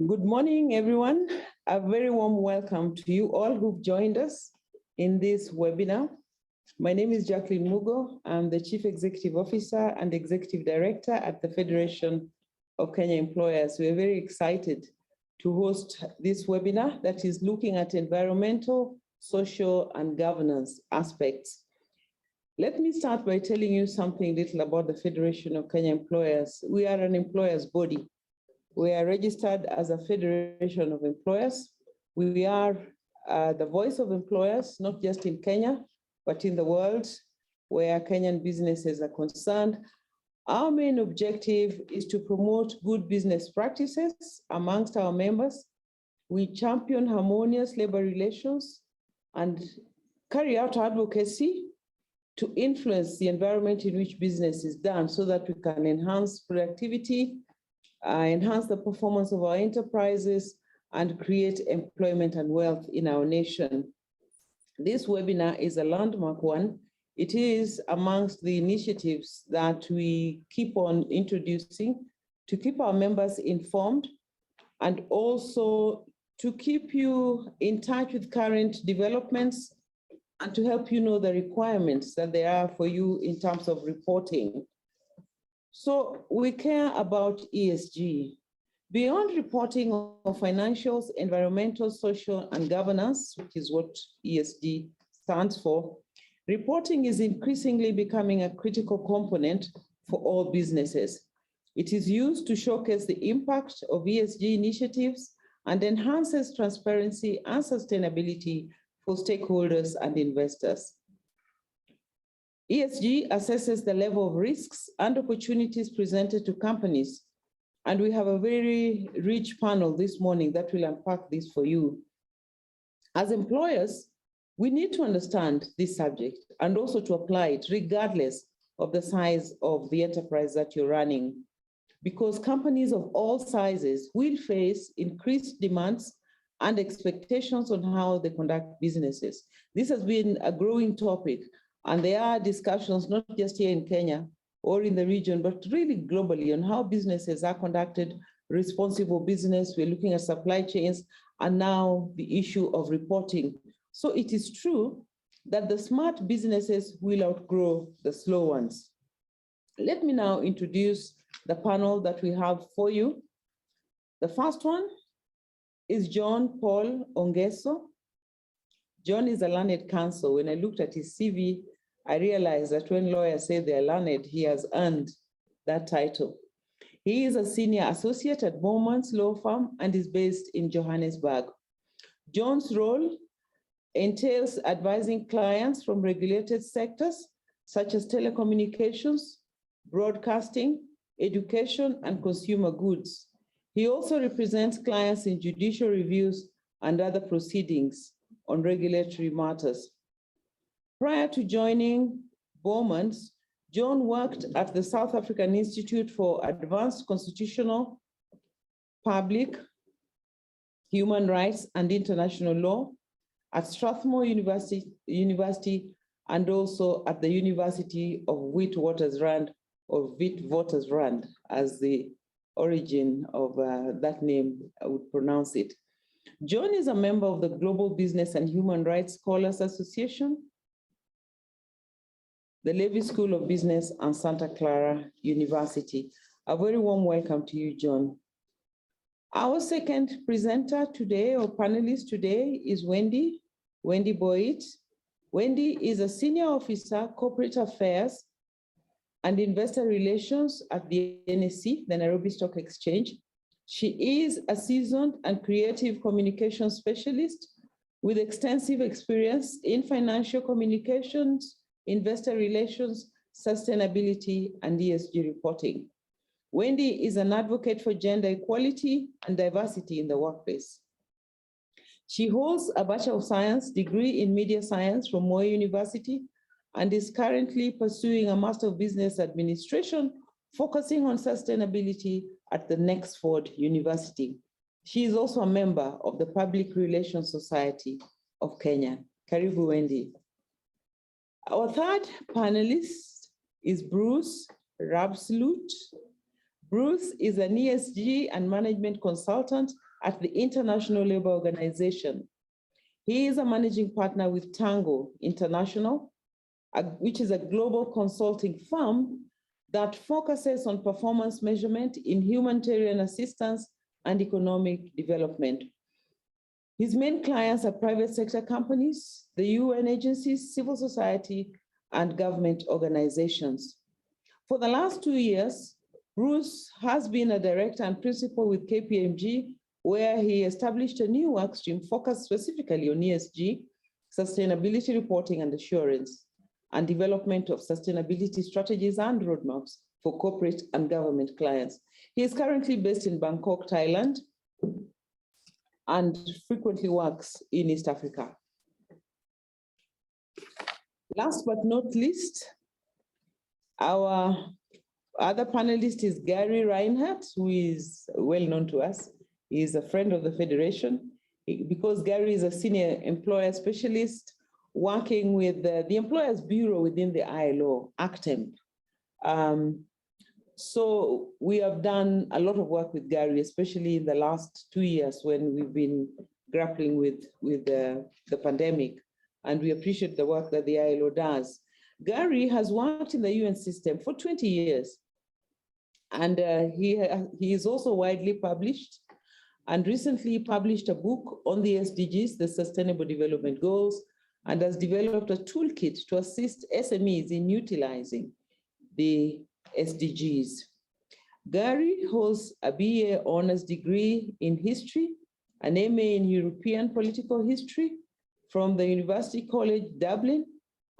Good morning, everyone. A very warm welcome to you all who've joined us in this webinar. My name is Jacqueline Mugo. I'm the Chief Executive Officer and Executive Director at the Federation of Kenya Employers. We're very excited to host this webinar that is looking at environmental, social, and governance aspects. Let me start by telling you something little about the Federation of Kenya Employers. We are an employers body. We are registered as a Federation of Employers. We are the voice of employers, not just in Kenya, but in the world where Kenyan businesses are concerned. Our main objective is to promote good business practices amongst our members. We champion harmonious labor relations and carry out advocacy to influence the environment in which business is done so that we can enhance productivity, enhance the performance of our enterprises, and create employment and wealth in our nation. This webinar is a landmark one. It is amongst the initiatives that we keep on introducing to keep our members informed and also to keep you in touch with current developments and to help you know the requirements that there are for you in terms of reporting. So we care about ESG. Beyond reporting of financials, environmental, social, and governance, which is what ESG stands for, reporting is increasingly becoming a critical component for all businesses. It is used to showcase the impact of ESG initiatives and enhances transparency and sustainability for stakeholders and investors. ESG assesses the level of risks and opportunities presented to companies, and we have a very rich panel this morning that will unpack this for you. As employers, we need to understand this subject and also to apply it regardless of the size of the enterprise that you're running, because companies of all sizes will face increased demands and expectations on how they conduct businesses. This has been a growing topic, and there are discussions not just here in Kenya or in the region, but really globally on how businesses are conducted, responsible business. We're looking at supply chains, and now the issue of reporting. So it is true that the smart businesses will outgrow the slow ones. Let me now introduce the panel that we have for you. The first one is John Paul Ongeso. John is a learned counsel. When I looked at his CV, I realized that when lawyers say they're learned, he has earned that title. He is a senior associate at Bowman's Law Firm and is based in Johannesburg. John's role entails advising clients from regulated sectors such as telecommunications, broadcasting, education, and consumer goods. He also represents clients in judicial reviews and other proceedings on regulatory matters. Prior to joining Bowman's, John worked at the South African Institute for Advanced Constitutional, Public, Human Rights, and International Law, at Strathmore University, and also at the University of Witwatersrand, or Witwatersrand, as the origin of that name I would pronounce it. John is a member of the Global Business and Human Rights Scholars Association, the Levy School of Business, and Santa Clara University. A very warm welcome to you, John. Our second presenter today, or panelist today, is Wendy Boit. Wendy is a senior officer, corporate affairs and investor relations at the NSE, the Nairobi Stock Exchange. She is a seasoned and creative communication specialist with extensive experience in financial communications, investor relations, sustainability, and ESG reporting. Wendy is an advocate for gender equality and diversity in the workplace. She holds a Bachelor of Science degree in Media Science from Moi University and is currently pursuing a Master of Business Administration, focusing on sustainability at the Nexford University. She is also a member of the Public Relations Society of Kenya. Karibu, Wendy. Our third panelist is Bruce Rabsloot. Bruce is an ESG and management consultant at the International Labour Organization. He is a managing partner with Tango International, which is a global consulting firm that focuses on performance measurement in humanitarian assistance and economic development. His main clients are private sector companies, the UN agencies, civil society, and government organizations. For the last 2 years, Bruce has been a director and principal with KPMG, where he established a new work stream focused specifically on ESG, sustainability reporting and assurance, and development of sustainability strategies and roadmaps for corporate and government clients. He is currently based in Bangkok, Thailand, and frequently works in East Africa. Last but not least, our other panelist is Gary Reinhart, who is well known to us. He is a friend of the Federation because Gary is a senior employer specialist working with the Employers Bureau within the ILO, ACTEMP. So we have done a lot of work with Gary, especially in the last 2 years when we've been grappling with the pandemic, and we appreciate the work that the ILO does. Gary has worked in the UN system for 20 years, and he is also widely published, and recently published a book on the SDGs, the Sustainable Development Goals, and has developed a toolkit to assist SMEs in utilizing the SDGs. Gary holds a BA honors degree in history, an MA in European political history from the University College Dublin,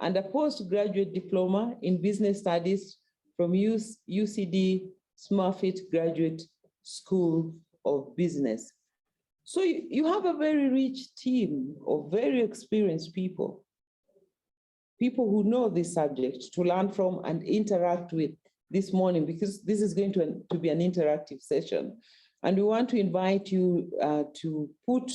and a postgraduate diploma in business studies from UCD Smurfit Graduate School of Business. So you have a very rich team of very experienced people who know this subject to learn from and interact with this morning, because this is going to be an interactive session. And we want to invite you to put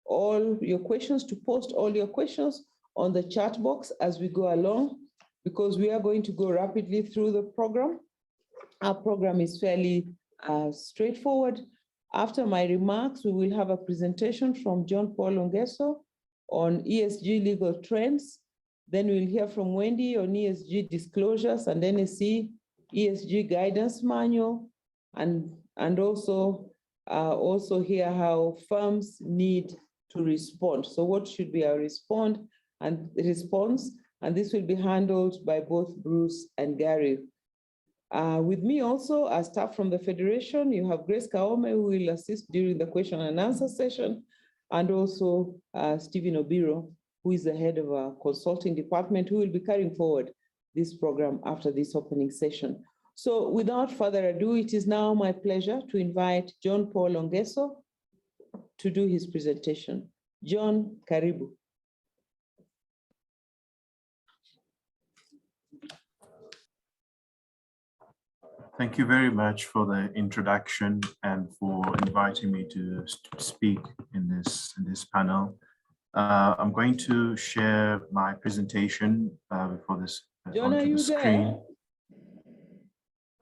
all your questions, to post all your questions on the chat box as we go along, because we are going to go rapidly through the program. Our program is fairly straightforward. After my remarks, we will have a presentation from John Paul Ongeso on ESG legal trends. Then we'll hear from Wendy on ESG disclosures and NSC ESG guidance manual, and also hear how firms need to respond. So what should be our response? And this will be handled by both Bruce and Gary. With me also are staff from the Federation. You have Grace Kaome, who will assist during the question and answer session, and also Stephen Obiro, who is the head of our consulting department, who will be carrying forward this program after this opening session. So without further ado, it is now my pleasure to invite John Paul Ongeso to do his presentation. John, karibu. Thank you very much for the introduction and for inviting me to speak in this panel. I'm going to share my presentation before this John, onto the screen.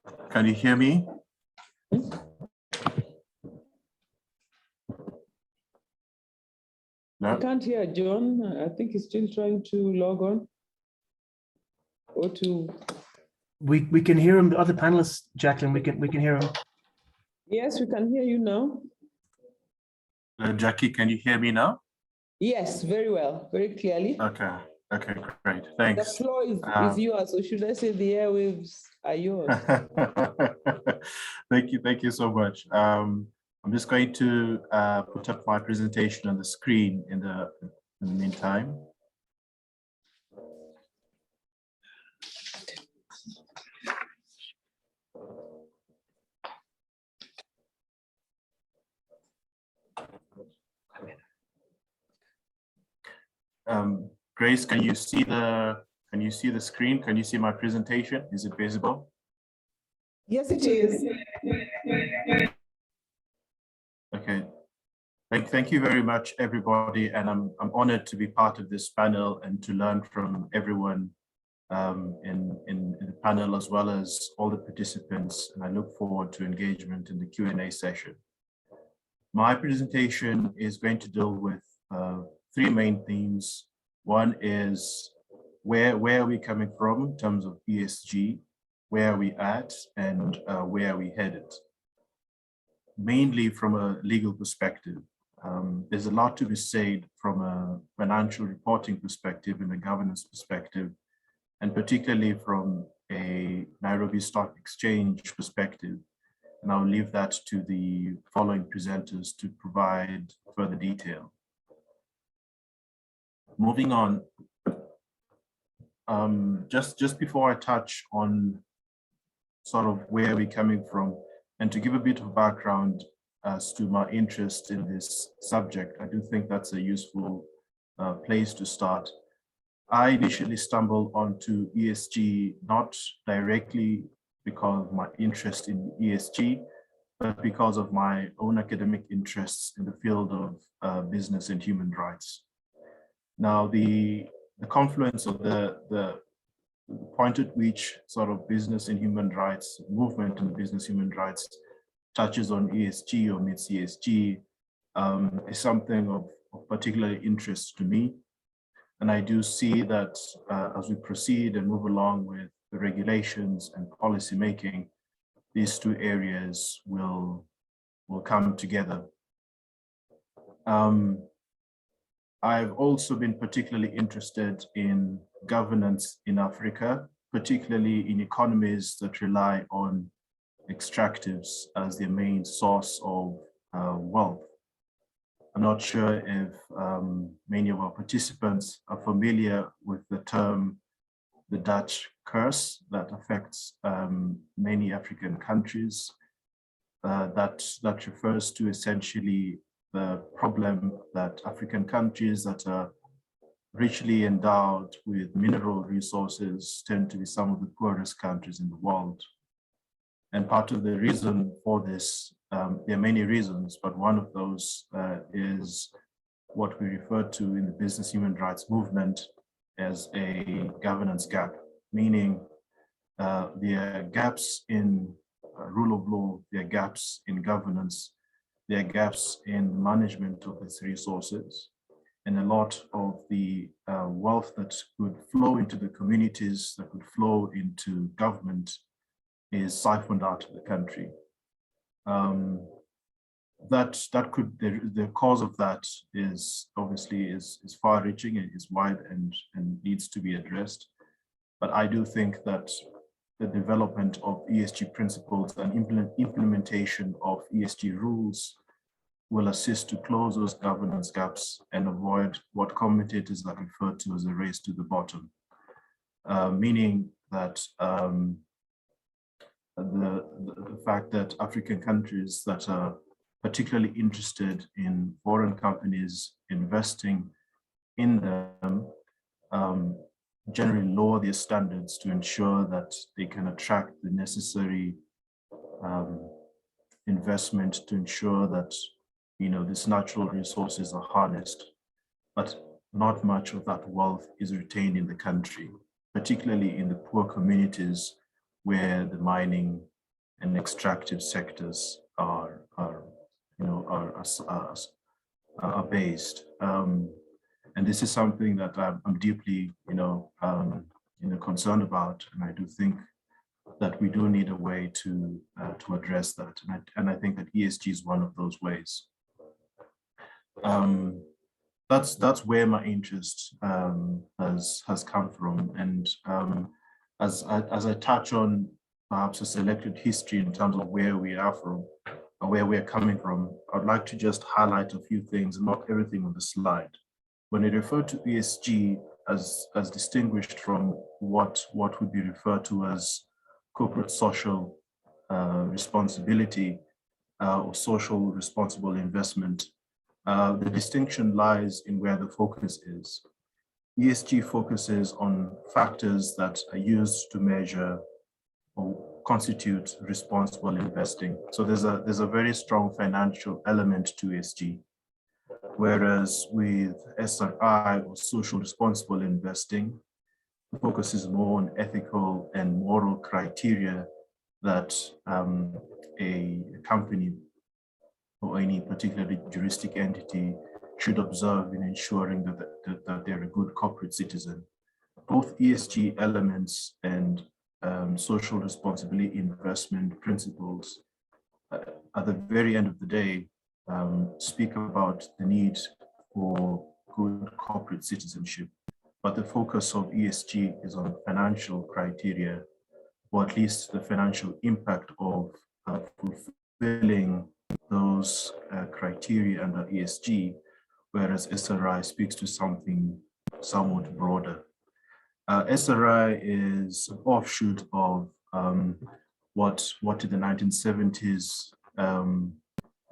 There? Can you hear me? No? I can't hear John. I think he's still trying to log on or to. We can hear him. The other panelists, Jacqueline, we can hear him. Yes, we can hear you now. Jackie, can you hear me now? Yes, very well, very clearly. Okay, great, thanks. The floor is yours, or should I say the airwaves are yours? Thank you so much. I'm just going to put up my presentation on the screen in the meantime. Grace, can you see the screen? Can you see my presentation? Is it visible? Yes, it is. Okay. Thank you very much, everybody, and I'm honored to be part of this panel and to learn from everyone in the panel, as well as all the participants. And I look forward to engagement in the Q&A session. My presentation is going to deal with three main themes. One is where are we coming from in terms of ESG, where are we at, and where are we headed? Mainly from a legal perspective. There's a lot to be said from a financial reporting perspective and a governance perspective, and particularly from a Nairobi Stock Exchange perspective. And I'll leave that to the following presenters to provide further detail. Moving on, just before I touch on sort of where we're coming from, and to give a bit of background as to my interest in this subject, I do think that's a useful place to start. I initially stumbled onto ESG not directly because of my interest in ESG, but because of my own academic interests in the field of business and human rights. Now, the confluence of the point at which sort of business and human rights movement and business human rights touches on ESG or meets ESG is something of particular interest to me. And I do see that as we proceed and move along with the regulations and policy making, these two areas will come together. I've also been particularly interested in governance in Africa, particularly in economies that rely on extractives as their main source of wealth. I'm not sure if many of our participants are familiar with the term, the Dutch curse, that affects many African countries. That refers to essentially the problem that African countries that are richly endowed with mineral resources tend to be some of the poorest countries in the world. And part of the reason for this, there are many reasons, but one of those is what we refer to in the business human rights movement as a governance gap, meaning there are gaps in rule of law, there are gaps in governance, there are gaps in management of these resources, and a lot of the wealth that could flow into the communities, that could flow into government, is siphoned out of the country. The cause of that is obviously is far-reaching, it is wide and needs to be addressed. But I do think that the development of ESG principles and implementation of ESG rules will assist to close those governance gaps and avoid what commentators have referred to as a race to the bottom, meaning that the fact that African countries that are particularly interested in foreign companies investing in them generally lower their standards to ensure that they can attract the necessary investment to ensure that these natural resources are harnessed, but not much of that wealth is retained in the country, particularly in the poor communities where the mining and extractive sectors are based. And this is something that I'm deeply, concerned about, and I do think that we do need a way to address that, and I think that ESG is one of those ways. That's where my interest has come from, and as I touch on perhaps a selected history in terms of where we are from, or where we're coming from, I'd like to just highlight a few things, not everything on the slide. When I refer to ESG as distinguished from what would be referred to as corporate social responsibility or social responsible investment, the distinction lies in where the focus is. ESG focuses on factors that are used to measure or constitute responsible investing. So there's a very strong financial element to ESG. Whereas with SRI, or social responsible investing, the focus is more on ethical and moral criteria that a company or any particular juristic entity should observe in ensuring that they're a good corporate citizen. Both ESG elements and social responsibility investment principles, at the very end of the day, speak about the need for good corporate citizenship. But the focus of ESG is on financial criteria, or at least the financial impact of fulfilling those criteria under ESG, whereas SRI speaks to something somewhat broader. SRI is an offshoot of what in the 1970s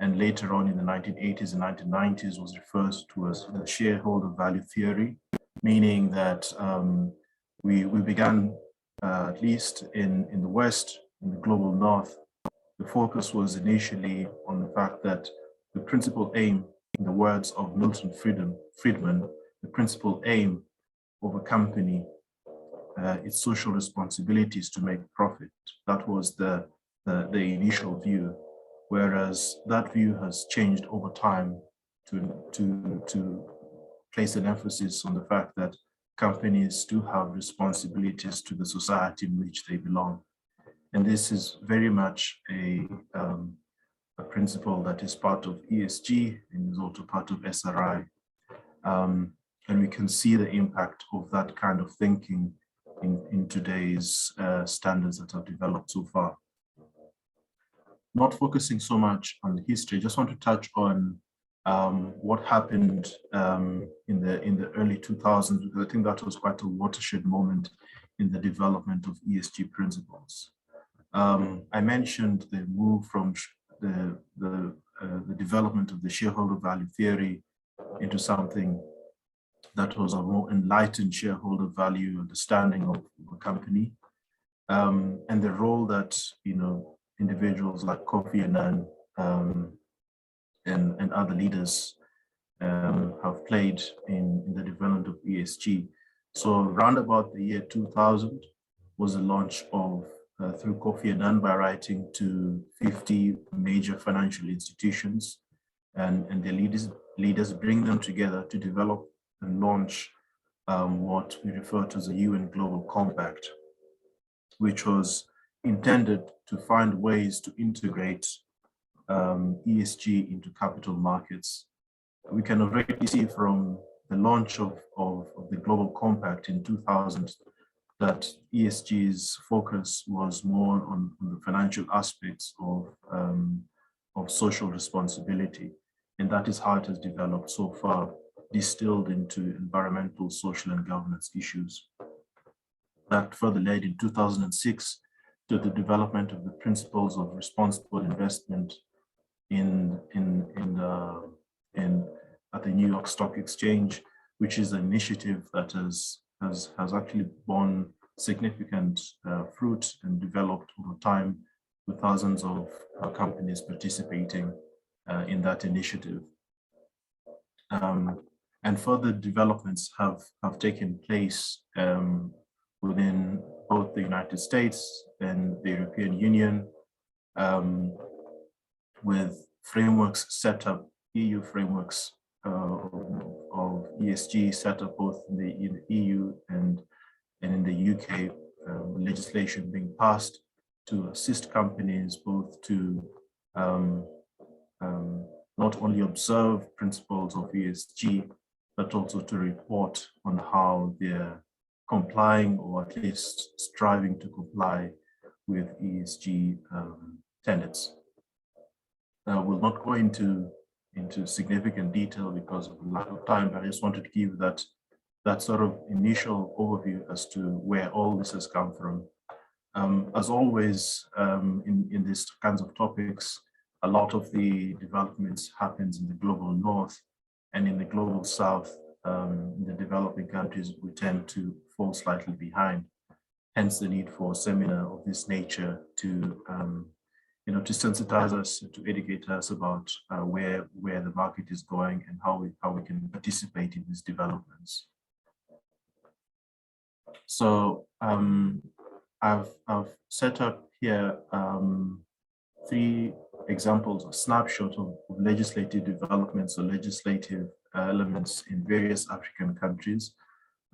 and later on in the 1980s and 1990s was referred to as the shareholder value theory, meaning that we began, at least in the West, in the global North, the focus was initially on the fact that the principal aim, in the words of Milton Friedman, the principal aim of a company, its social responsibility is to make profit. That was the initial view, whereas that view has changed over time to place an emphasis on the fact that companies do have responsibilities to the society in which they belong. And this is very much a principle that is part of ESG and is also part of SRI. And we can see the impact of that kind of thinking in today's standards that have developed so far. Not focusing so much on the history, just want to touch on what happened in the early 2000s, because I think that was quite a watershed moment in the development of ESG principles. I mentioned the move from the development of the shareholder value theory into something that was a more enlightened shareholder value understanding of a company, and the role that individuals like Kofi Annan and other leaders have played in the development of ESG. So round about the year 2000 was the launch of, through Kofi Annan, by writing to 50 major financial institutions and their leaders bring them together to develop and launch what we refer to as the UN Global Compact, which was intended to find ways to integrate ESG into capital markets. We can already see from the launch of the Global Compact in 2000 that ESG's focus was more on the financial aspects of social responsibility. And that is how it has developed so far, distilled into environmental, social, and governance issues. That further led in 2006 to the development of the principles of responsible investment at the New York Stock Exchange, which is an initiative that has actually borne significant fruit and developed over time, with thousands of companies participating in that initiative. And further developments have taken place within both the United States and the European Union, with frameworks set up, EU frameworks of ESG set up both in the EU and in the UK, legislation being passed to assist companies both to not only observe principles of ESG, but also to report on how they're complying, or at least striving to comply with ESG tenets. We'll not go into significant detail because of lack of time, but I just wanted to give that sort of initial overview as to where all this has come from. As always, in these kinds of topics, a lot of the developments happens in the global north, and in the global south, in the developing countries, we tend to fall slightly behind. Hence the need for a seminar of this nature to to sensitize us, to educate us about where the market is going and how we can participate in these developments. So I've set up here three examples or snapshots of legislative developments or legislative elements in various African countries.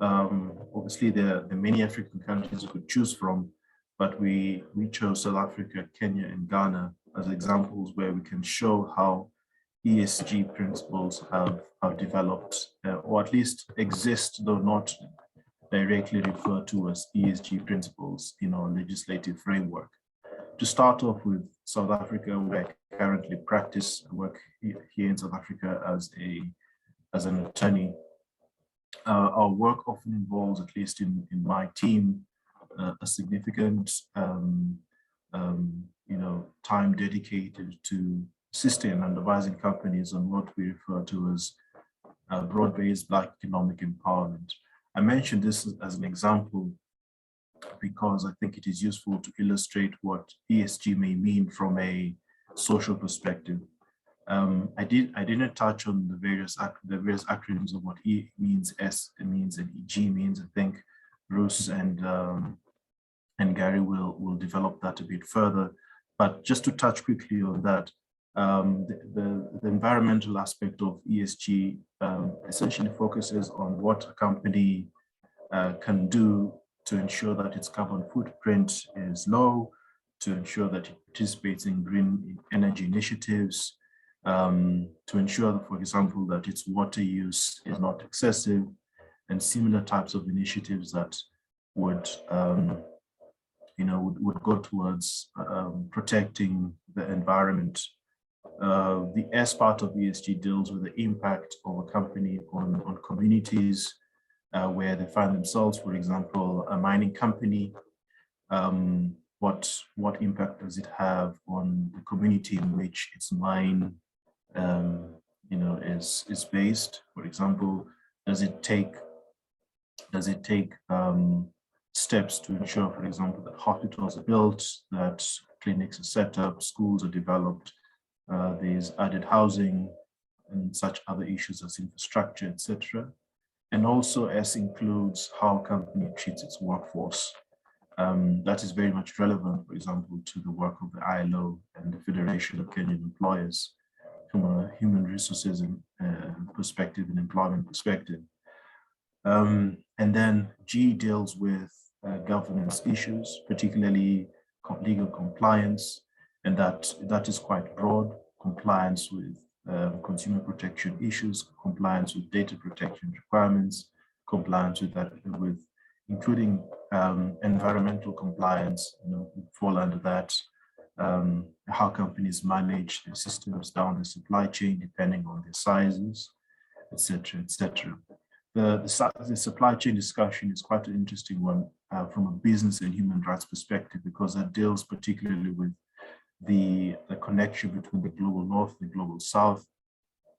Obviously, there are many African countries you could choose from, but we chose South Africa, Kenya, and Ghana as examples where we can show how ESG principles have developed, or at least exist, though not directly referred to as ESG principles in our legislative framework. To start off with South Africa, where I currently practice, I work here in South Africa as an attorney. Our work often involves, at least in my team, a significant time dedicated to assisting and advising companies on what we refer to as broad-based Black economic empowerment. I mentioned this as an example because I think it is useful to illustrate what ESG may mean from a social perspective. I didn't touch on the various acronyms of what E means, S means, and G means. I think Bruce and Gary will develop that a bit further. But just to touch quickly on that, the environmental aspect of ESG essentially focuses on what a company can do to ensure that its carbon footprint is low, to ensure that it participates in green energy initiatives, to ensure, for example, that its water use is not excessive, and similar types of initiatives that would go towards protecting the environment. The S part of ESG deals with the impact of a company on communities where they find themselves. For example, a mining company, what impact does it have on the community in which its mine is based? For example, does it take steps to ensure, for example, that hospitals are built, that clinics are set up, schools are developed, there's added housing and such other issues as infrastructure, etc. And also S includes how a company treats its workforce. That is very much relevant, for example, to the work of the ILO and the Federation of Kenyan Employers from a human resources perspective and employment perspective. And then G deals with governance issues, particularly legal compliance, and that is quite broad: compliance with consumer protection issues, compliance with data protection requirements, compliance with including environmental compliance, fall under that, how companies manage their systems down the supply chain depending on their sizes, etc., etc. The supply chain discussion is quite an interesting one from a business and human rights perspective, because that deals particularly with the connection between the global north and the global south.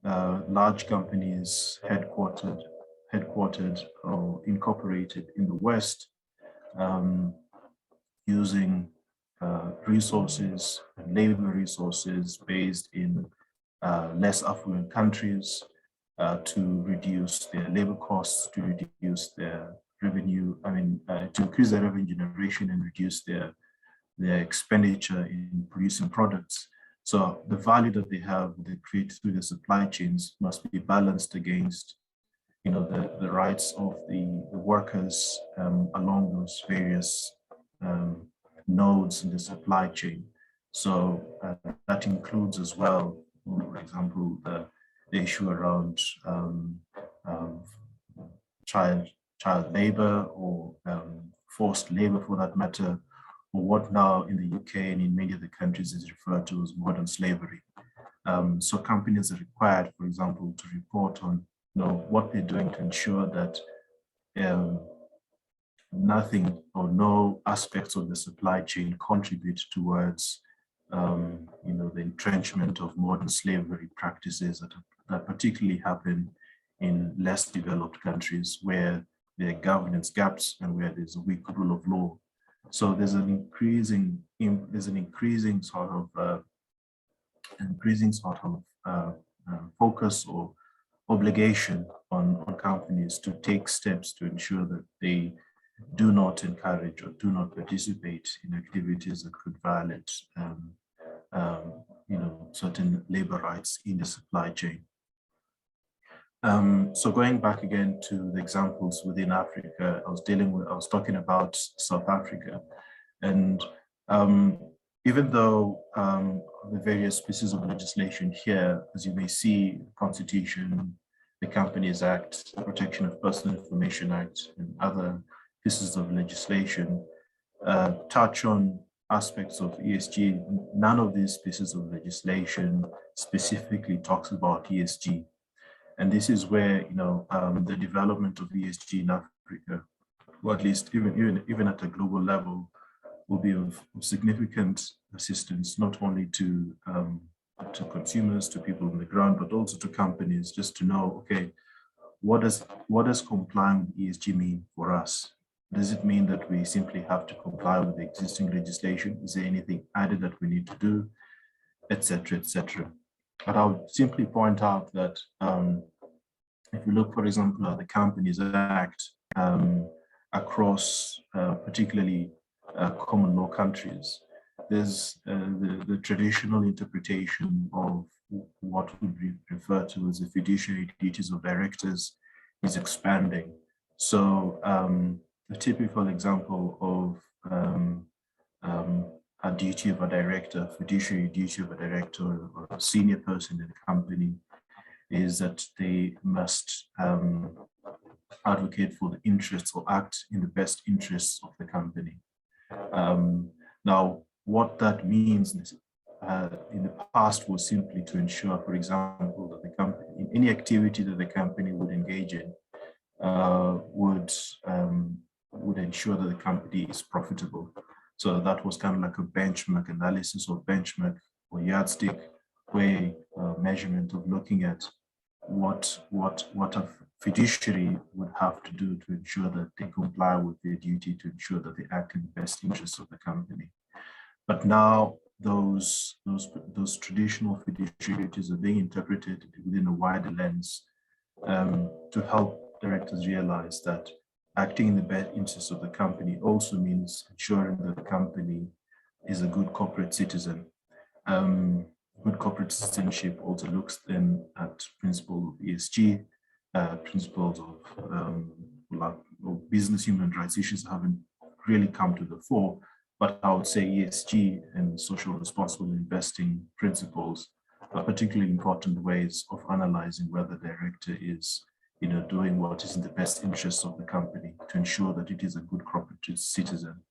Large companies headquartered or incorporated in the West, using resources and labor resources based in less affluent countries to reduce their labor costs, to reduce their revenue, to increase their revenue generation and reduce their expenditure in producing products. So the value that they create through the supply chains must be balanced against, the rights of the workers along those various nodes in the supply chain. So that includes as well, for example, the issue around child labor or forced labor, for that matter, or what now in the UK and in many other countries is referred to as modern slavery. So companies are required, for example, to report on what they're doing to ensure that nothing or no aspects of the supply chain contribute towards the entrenchment of modern slavery practices that particularly happen in less developed countries where there are governance gaps and where there's a weak rule of law. So there's an increasing sort of focus or obligation on companies to take steps to ensure that they do not encourage or do not participate in activities that could violate certain labor rights in the supply chain. So going back again to the examples within Africa, I was talking about South Africa, and even though the various pieces of legislation here, as you may see, Constitution, the Companies Act, the Protection of Personal Information Act, and other pieces of legislation touch on aspects of ESG, none of these pieces of legislation specifically talks about ESG. And this is where, the development of ESG in Africa, or at least even at a global level, will be of significant assistance, not only to consumers, to people on the ground, but also to companies, just to know, okay, what does complying with ESG mean for us? Does it mean that we simply have to comply with the existing legislation? Is there anything added that we need to do, et cetera, et cetera? But I would simply point out that if you look, for example, at the Companies Act across particularly common law countries, there's the traditional interpretation of what would be referred to as the fiduciary duties of directors is expanding. So a typical example of a duty of a director, fiduciary duty of a director or a senior person in the company, is that they must advocate for the interests or act in the best interests of the company. Now, what that means in the past was simply to ensure, for example, that the company, in any activity that the company would engage in, would ensure that the company is profitable. So that was kind of like a benchmark analysis or benchmark or yardstick way measurement of looking at what a fiduciary would have to do to ensure that they comply with their duty, to ensure that they act in the best interests of the company. But now those traditional fiduciary duties are being interpreted within a wider lens to help directors realize that acting in the best interests of the company also means ensuring that the company is a good corporate citizen. Good corporate citizenship also looks then at principles of ESG, principles of business human rights issues haven't really come to the fore, but I would say ESG and social responsible investing principles are particularly important ways of analyzing whether the director is doing what is in the best interests of the company to ensure that it is a good corporate citizen.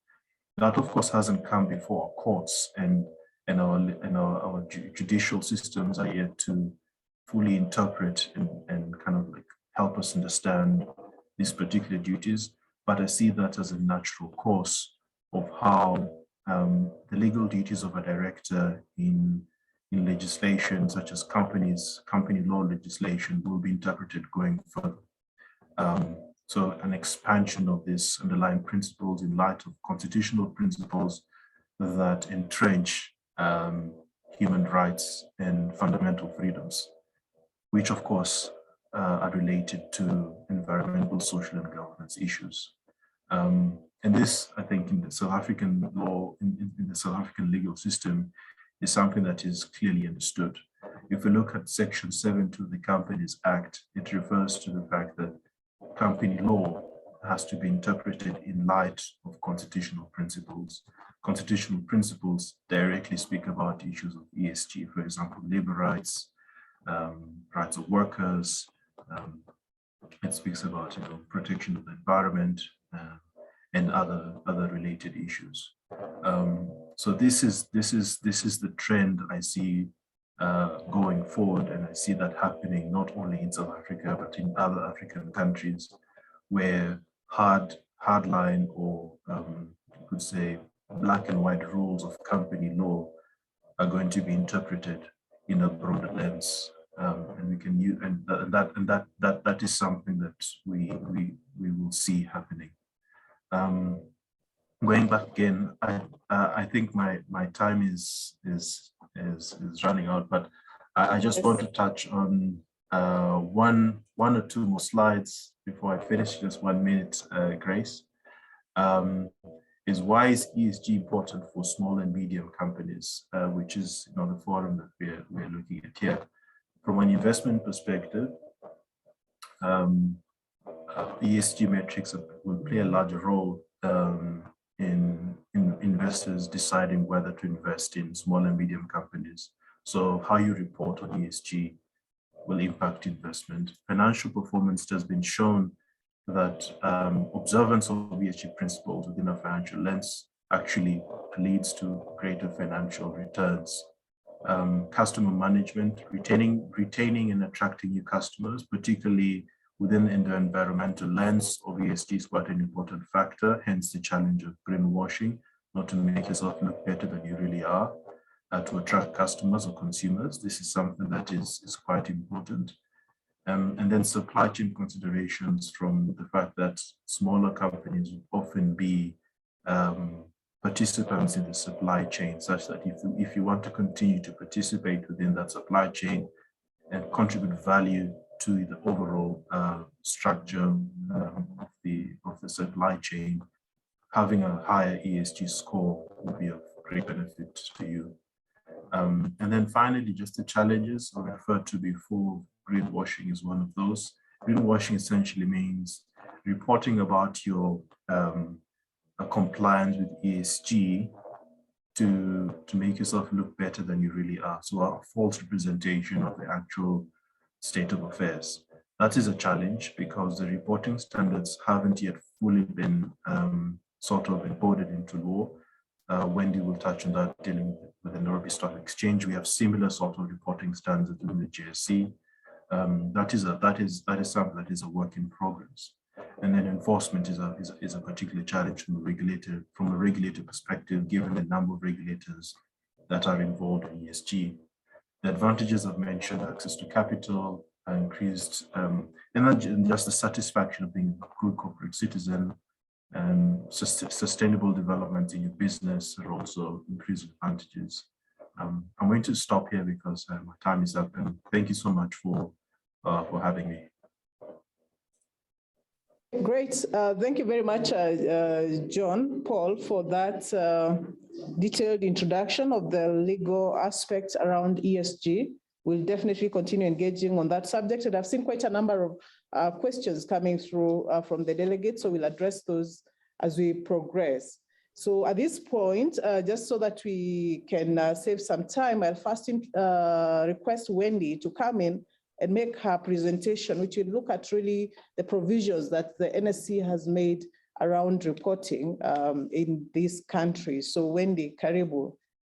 That, of course, hasn't come before our courts and our judicial systems are yet to fully interpret and kind of like help us understand these particular duties. But I see that as a natural course of how the legal duties of a director in legislation such as company law legislation will be interpreted going further. So an expansion of these underlying principles in light of constitutional principles that entrench human rights and fundamental freedoms, which of course are related to environmental, social, and governance issues. And this, I think, in the South African law, in the South African legal system, is something that is clearly understood. If we look at Section 7 to the Companies Act, it refers to the fact that company law has to be interpreted in light of constitutional principles. Constitutional principles directly speak about issues of ESG, for example, labor rights, rights of workers. It speaks about protection of the environment and other related issues. So this is the trend I see going forward, and I see that happening not only in South Africa but in other African countries, where hardline or you could say black and white rules of company law are going to be interpreted in a broader lens, and we can use and that is something that we will see happening. Going back again, I think my time is running out, but I just want to touch on one or two more slides before I finish. Just 1 minute, Grace. is why is ESG important for small and medium companies, which is the forum that we're looking at here. From an investment perspective, ESG metrics will play a larger role in investors deciding whether to invest in small and medium companies. So how you report on ESG will impact investment. Financial performance has been shown that observance of ESG principles within a financial lens actually leads to greater financial returns. Customer management, retaining and attracting new customers, particularly within the environmental lens of ESG, is quite an important factor, hence the challenge of greenwashing, not to make yourself look better than you really are, to attract customers or consumers. This is something that is quite important. And then supply chain considerations, from the fact that smaller companies will often be participants in the supply chain, such that if you want to continue to participate within that supply chain and contribute value to the overall structure of the supply chain, having a higher ESG score will be of great benefit to you. And then finally, just the challenges I referred to before. Greenwashing is one of those. Greenwashing essentially means reporting about your compliance with ESG to make yourself look better than you really are. So a false representation of the actual state of affairs. That is a challenge because the reporting standards haven't yet fully been sort of embodied into law. Wendy will touch on that, dealing with the Nairobi Stock Exchange. We have similar sort of reporting standards within the JSE. That is something that is a work in progress. And then enforcement is a particular challenge from a regulator perspective, given the number of regulators that are involved in ESG. The advantages I've mentioned: access to capital, increased, and just the satisfaction of being a good corporate citizen, and sustainable development in your business are also increased advantages. I'm going to stop here because my time is up, and thank you so much for having me. Great. Thank you very much, John Paul, for that detailed introduction of the legal aspects around ESG. We'll definitely continue engaging on that subject. And I've seen quite a number of questions coming through from the delegates, so we'll address those as we progress. So at this point, just so that we can save some time, I'll first request Wendy to come in and make her presentation, which will look at really the provisions that the NSC has made around reporting in this country. So Wendy, karibu,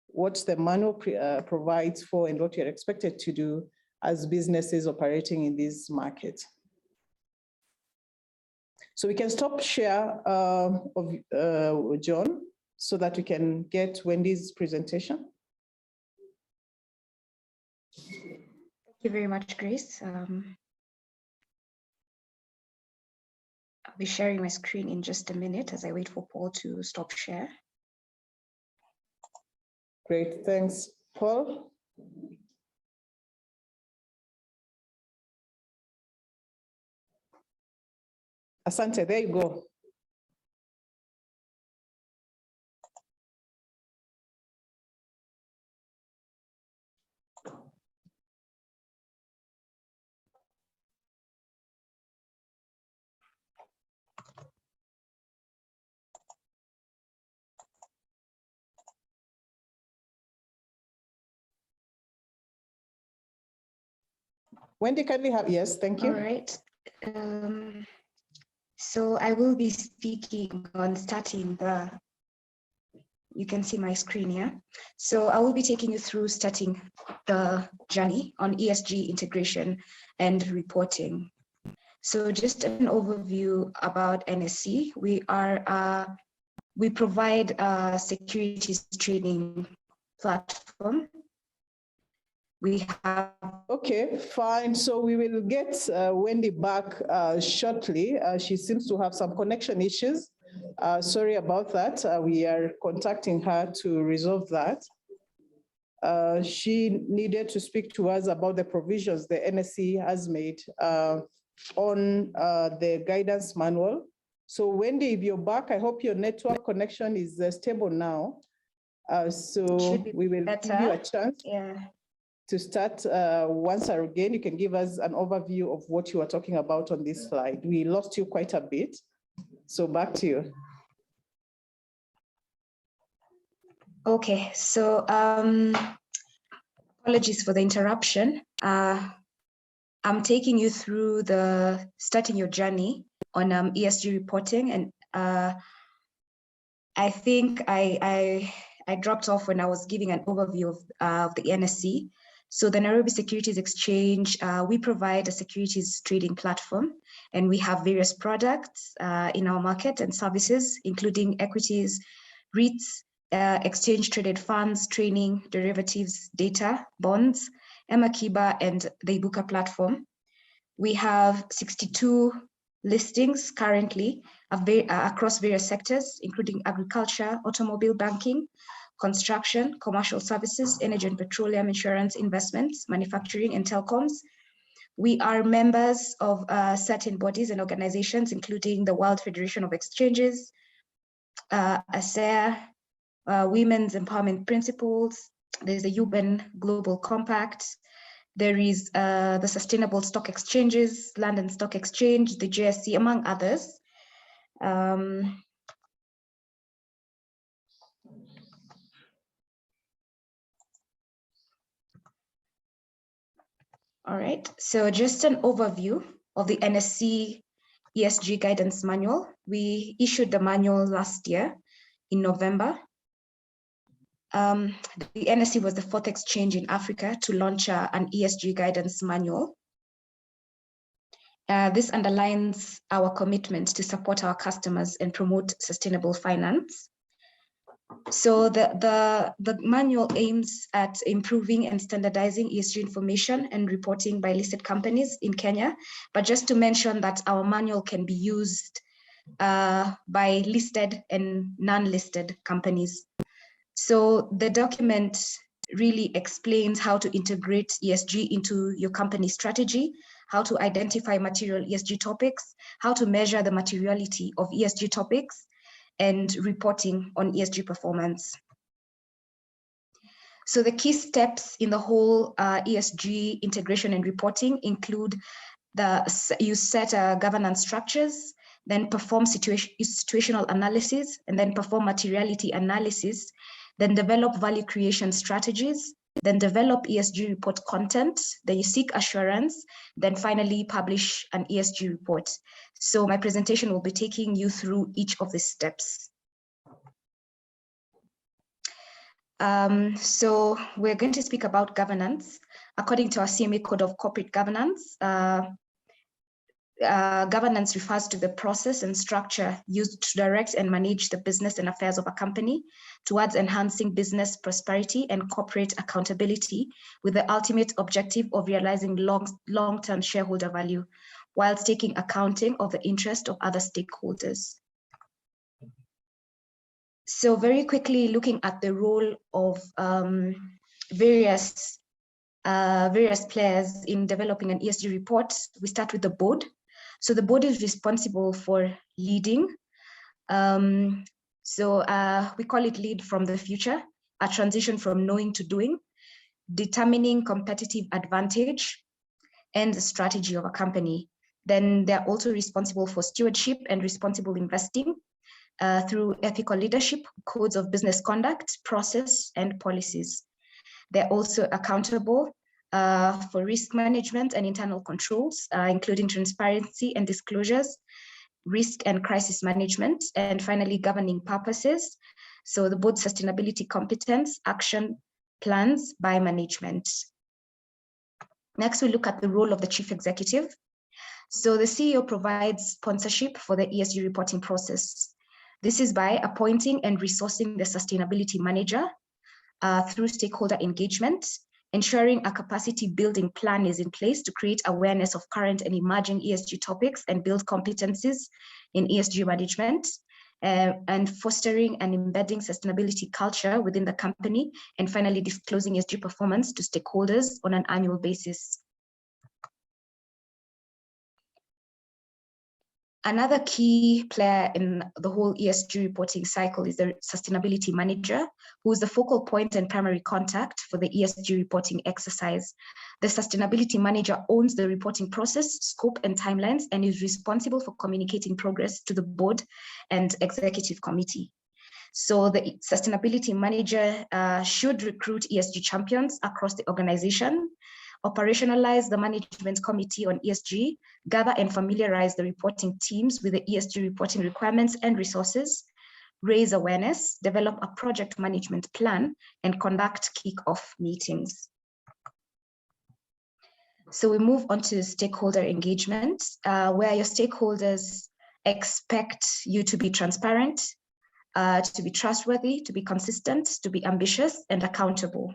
what the manual provides for and what you're expected to do as businesses operating in this market. So we can stop share of John so that we can get Wendy's presentation. Thank you very much, Grace. I'll be sharing my screen in just a minute as I wait for Paul to stop share. Great, thanks, Paul. Asante, there you go. Wendy, kindly have, yes, thank you. All right. So I will be speaking on starting you can see my screen here. So I will be taking you through starting the journey on ESG integration and reporting. So just an overview about NSC. We provide a securities trading platform. We have. Okay, fine. So we will get Wendy back shortly. She seems to have some connection issues. Sorry about that. We are contacting her to resolve that. She needed to speak to us about the provisions the NSC has made on the guidance manual So Wendy, if you're back, I hope your network connection is stable now. So we will give you a chance to start once again. You can give us an overview of what you are talking about on this slide. We lost you quite a bit. So back to you. Okay, so apologies for the interruption. I'm taking you through starting your journey on ESG reporting, and I think I dropped off when I was giving an overview of the NSE. So the Nairobi Securities Exchange, we provide a securities trading platform, and we have various products in our market and services, including equities, REITs, exchange traded funds, training, derivatives, data, bonds, Emakiba, and the Ibuka platform. We have 62 listings currently across various sectors, including agriculture, automobile banking, construction, commercial services, energy and petroleum, insurance, investments, manufacturing, and telecoms. We are members of certain bodies and organizations, including the World Federation of Exchanges, ASEA, Women's Empowerment Principles. There's the UN Global Compact. There is the Sustainable Stock Exchanges, London Stock Exchange, the JSE, among others. All right, so just an overview of the NSE ESG Guidance Manual. We issued the manual last year in November. The NSE was the fourth exchange in Africa to launch an ESG guidance manual. This underlines our commitment to support our customers and promote sustainable finance. So the manual aims at improving and standardizing ESG information and reporting by listed companies in Kenya. But just to mention that our manual can be used by listed and non-listed companies. So the document really explains how to integrate ESG into your company strategy, how to identify material ESG topics, how to measure the materiality of ESG topics, and reporting on ESG performance. So the key steps in the whole ESG integration and reporting include you set governance structures, then perform situational analysis, and then perform materiality analysis, then develop value creation strategies, then develop ESG report content, then you seek assurance, then finally publish an ESG report. So my presentation will be taking you through each of these steps. So we're going to speak about governance. According to our CMA Code of Corporate Governance, governance refers to the process and structure used to direct and manage the business and affairs of a company towards enhancing business prosperity and corporate accountability, with the ultimate objective of realizing long-term shareholder value, whilst taking accounting of the interest of other stakeholders. So very quickly, looking at the role of various players in developing an ESG report, we start with the board. So the board is responsible for leading. We call it lead from the future, a transition from knowing to doing, determining competitive advantage and the strategy of a company. Then they're also responsible for stewardship and responsible investing through ethical leadership, codes of business conduct, process, and policies. They're also accountable for risk management and internal controls, including transparency and disclosures, risk and crisis management, and finally governing purposes. So the board sustainability competence, action plans by management. Next, we look at the role of the chief executive. So the CEO provides sponsorship for the ESG reporting process. This is by appointing and resourcing the sustainability manager through stakeholder engagement, ensuring a capacity building plan is in place to create awareness of current and emerging ESG topics and build competencies in ESG management, and fostering and embedding sustainability culture within the company, and finally disclosing ESG performance to stakeholders on an annual basis. Another key player in the whole ESG reporting cycle is the sustainability manager, who is the focal point and primary contact for the ESG reporting exercise. The sustainability manager owns the reporting process, scope, and timelines, and is responsible for communicating progress to the board and executive committee. So the sustainability manager should recruit ESG champions across the organization, operationalize the management committee on ESG, gather and familiarize the reporting teams with the ESG reporting requirements and resources, raise awareness, develop a project management plan, and conduct kick-off meetings. So we move on to stakeholder engagement, where your stakeholders expect you to be transparent, to be trustworthy, to be consistent, to be ambitious, and accountable.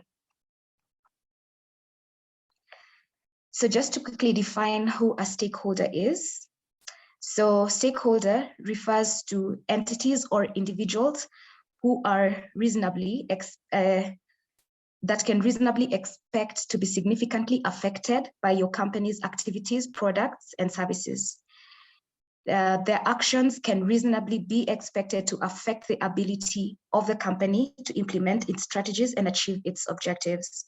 So just to quickly define who a stakeholder is. So stakeholder refers to entities or individuals who are that can reasonably expect to be significantly affected by your company's activities, products, and services. Their actions can reasonably be expected to affect the ability of the company to implement its strategies and achieve its objectives.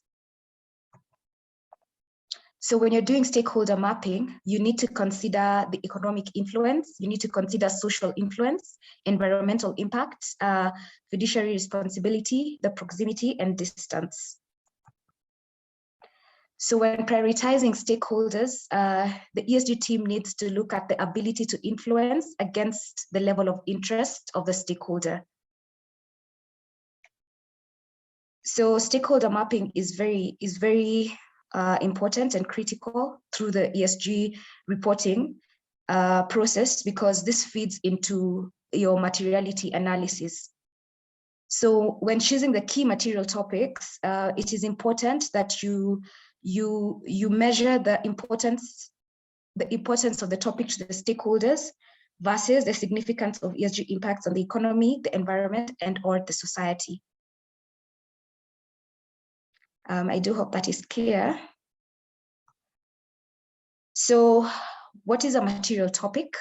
So when you're doing stakeholder mapping, you need to consider the economic influence, you need to consider social influence, environmental impact, fiduciary responsibility, the proximity, and distance. So when prioritizing stakeholders, the ESG team needs to look at the ability to influence against the level of interest of the stakeholder. So stakeholder mapping is very important and critical through the ESG reporting process, because this feeds into your materiality analysis. So when choosing the key material topics, it is important that you measure the importance of the topic to the stakeholders versus the significance of ESG impacts on the economy, the environment, and/or the society. I do hope that is clear. So what is a material topic?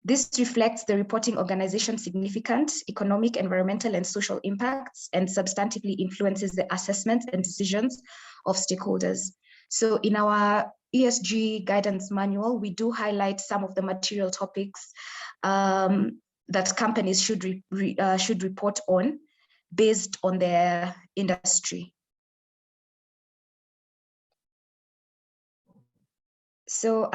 This reflects the reporting organization's significant economic, environmental, and social impacts, and substantively influences the assessments and decisions of stakeholders. So in our ESG guidance manual, we do highlight some of the material topics that companies should report on based on their industry. So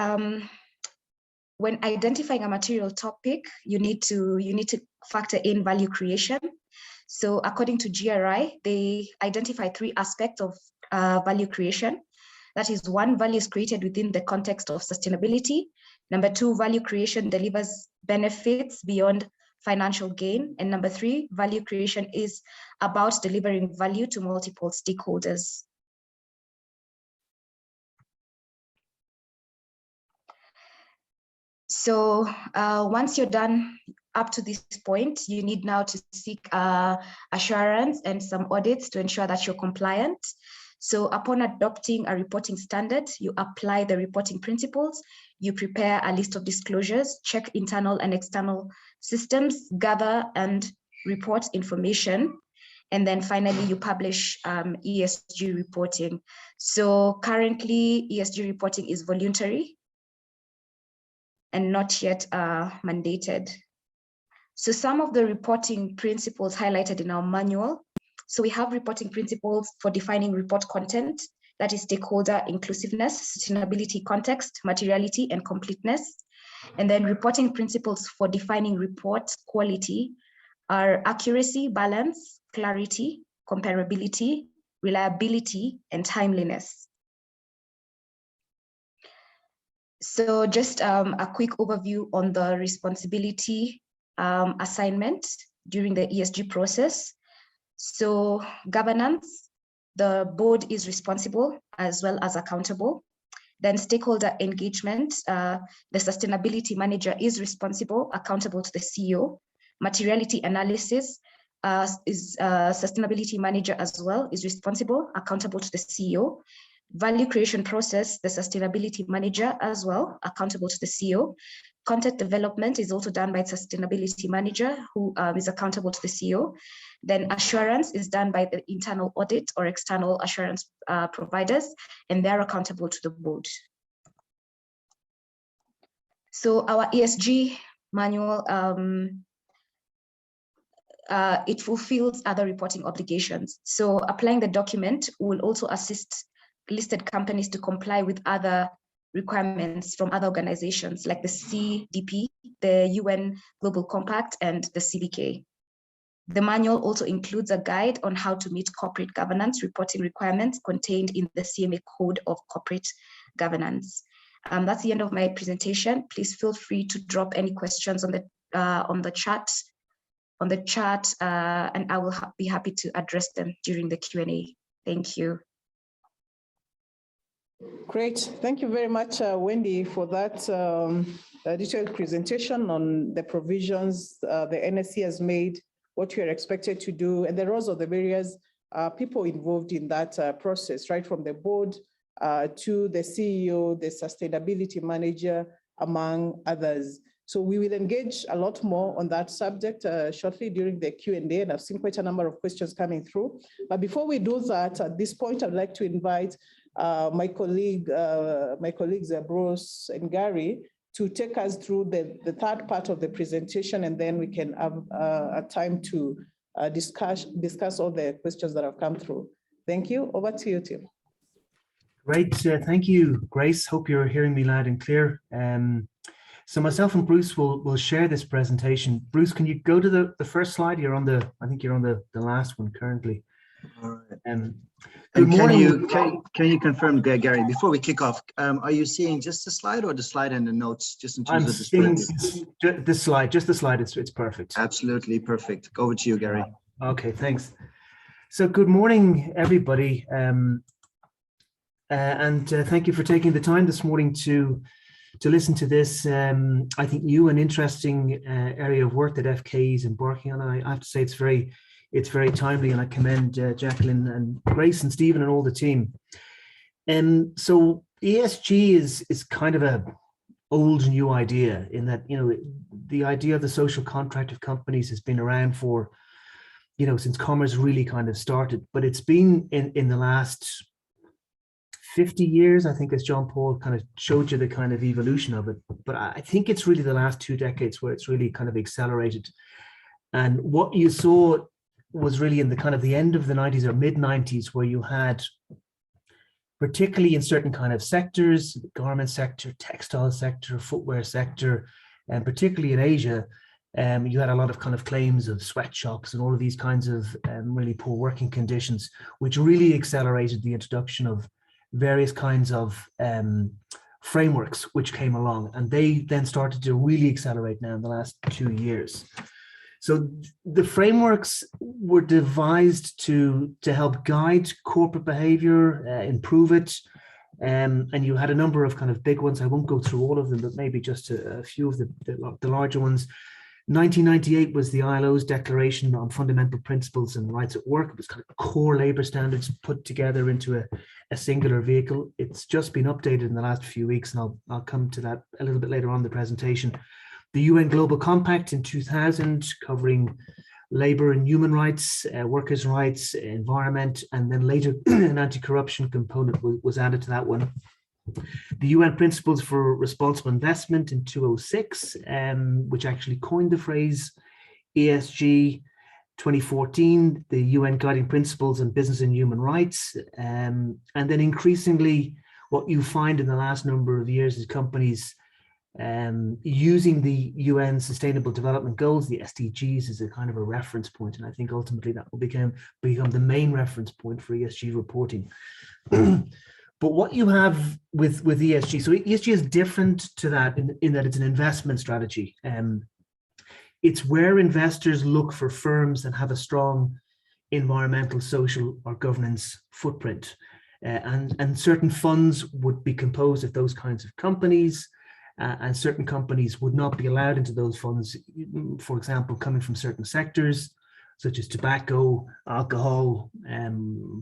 when identifying a material topic, you need to factor in value creation. So according to GRI, they identify 3 aspects of value creation. That is, 1, value is created within the context of sustainability. Number 2, value creation delivers benefits beyond financial gain. And number 3, value creation is about delivering value to multiple stakeholders. So once you're done up to this point, you need now to seek assurance and some audits to ensure that you're compliant. So upon adopting a reporting standard, you apply the reporting principles, you prepare a list of disclosures, check internal and external systems, gather and report information, and then finally you publish ESG reporting. So currently ESG reporting is voluntary and not yet mandated. So some of the reporting principles highlighted in our manual. So we have reporting principles for defining report content, that is stakeholder inclusiveness, sustainability context, materiality, and completeness. And then reporting principles for defining report quality are accuracy, balance, clarity, comparability, reliability, and timeliness. So just a quick overview on the responsibility assignment during the ESG process. So governance, the board is responsible as well as accountable. Then stakeholder engagement, the sustainability manager is responsible, accountable to the CEO. Materiality analysis is sustainability manager as well, is responsible, accountable to the CEO. Value creation process, the sustainability manager as well, accountable to the CEO. Content development is also done by the sustainability manager, who is accountable to the CEO. Then assurance is done by the internal audit or external assurance providers, and they're accountable to the board. So our ESG manual, it fulfills other reporting obligations. So applying the document will also assist listed companies to comply with other requirements from other organizations like the CDP, the UN Global Compact, and the CBK. The manual also includes a guide on how to meet corporate governance reporting requirements contained in the CMA Code of Corporate Governance. That's the end of my presentation. Please feel free to drop any questions on the chat, and I will be happy to address them during the Q&A. Thank you. Great. Thank you very much, Wendy, for that detailed presentation on the provisions the NSE has made, what you're expected to do, and the roles of the various people involved in that process, right from the board to the CEO, the sustainability manager, among others. So we will engage a lot more on that subject shortly during the Q&A, and I've seen quite a number of questions coming through. But before we do that, at this point, I'd like to invite my colleagues Bruce and Gary to take us through the third part of the presentation, and then we can have a time to discuss all the questions that have come through. Thank you. Over to you, Tim. Great. Thank you, Grace. Hope you're hearing me loud and clear. So myself and Bruce will share this presentation. Bruce, can you go to the first slide? I think you're on the last one currently. All right. Good morning. Can you confirm, Gary, before we kick off, are you seeing just the slide or the slide and the notes, just in terms of the seeing this slide, just the slide. It's perfect. Absolutely perfect. Over to you, Gary. Okay, thanks. So good morning, everybody. And thank you for taking the time this morning to listen to this, I think, new and interesting area of work that FK is embarking on. I have to say it's very timely, and I commend Jacqueline and Grace and Stephen and all the team. So ESG is kind of a old new idea, in that, the idea of the social contract of companies has been around for, since commerce really kind of started, but it's been in the last 50 years, I think, as John Paul kind of showed you the kind of evolution of it. But I think it's really the last 2 decades where it's really kind of accelerated. And what you saw was really in the kind of the end of the 90s or mid 90s, where you had, particularly in certain kind of sectors, garment sector, textile sector, footwear sector, and particularly in Asia, you had a lot of kind of claims of sweatshops and all of these kinds of really poor working conditions, which really accelerated the introduction of various kinds of frameworks which came along, and they then started to really accelerate now in the last 2 years. So the frameworks were devised to help guide corporate behavior, improve it, and you had a number of kind of big ones. I won't go through all of them, but maybe just a few of the larger ones. 1998 was the ILO's Declaration on Fundamental Principles and Rights at Work. It was kind of core labor standards put together into a singular vehicle. It's just been updated in the last few weeks, and I'll come to that a little bit later on in the presentation. The UN Global Compact in 2000, covering labor and human rights, workers' rights, environment, and then later an anti-corruption component was added to that one. The UN Principles for Responsible Investment in 2006, which actually coined the phrase ESG. 2014, the UN Guiding Principles on Business and Human Rights. And then increasingly, what you find in the last number of years is companies using the UN Sustainable Development Goals, the SDGs, as a kind of a reference point. And I think ultimately that will become the main reference point for ESG reporting. But what you have with ESG, so ESG is different to that in that it's an investment strategy. It's where investors look for firms that have a strong environmental, social, or governance footprint. And certain funds would be composed of those kinds of companies, and certain companies would not be allowed into those funds, for example, coming from certain sectors, such as tobacco, alcohol,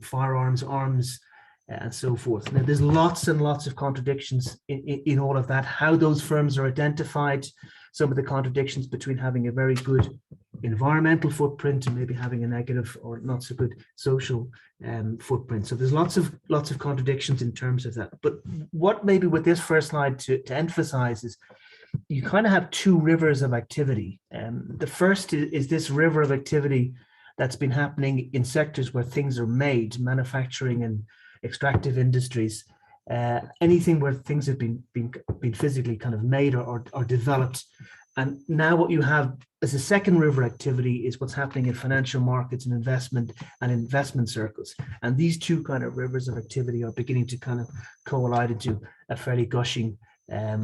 firearms, arms, and so forth. Now, there's lots and lots of contradictions in all of that. How those firms are identified, some of the contradictions between having a very good environmental footprint and maybe having a negative or not so good social footprint. So there's lots of contradictions in terms of that. But what maybe with this first slide to emphasize is you kind of have two rivers of activity. The first is this river of activity that's been happening in sectors where things are made, manufacturing and extractive industries, anything where things have been physically kind of made or developed. And now what you have as a second river activity is what's happening in financial markets and investment circles. And these two kind of rivers of activity are beginning to kind of collide into a fairly gushing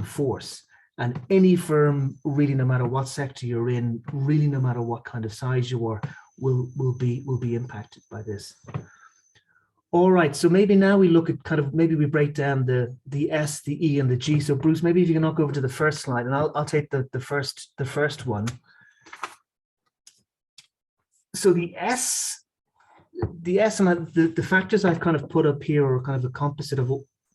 force. And any firm, really, no matter what sector you're in, really no matter what kind of size you are, will be impacted by this. All right, so maybe now we look at kind of, maybe we break down the S, the E, and the G. So Bruce, maybe if you can knock over to the first slide, and I'll take the first one. So the S and the factors I've kind of put up here are kind of a composite of,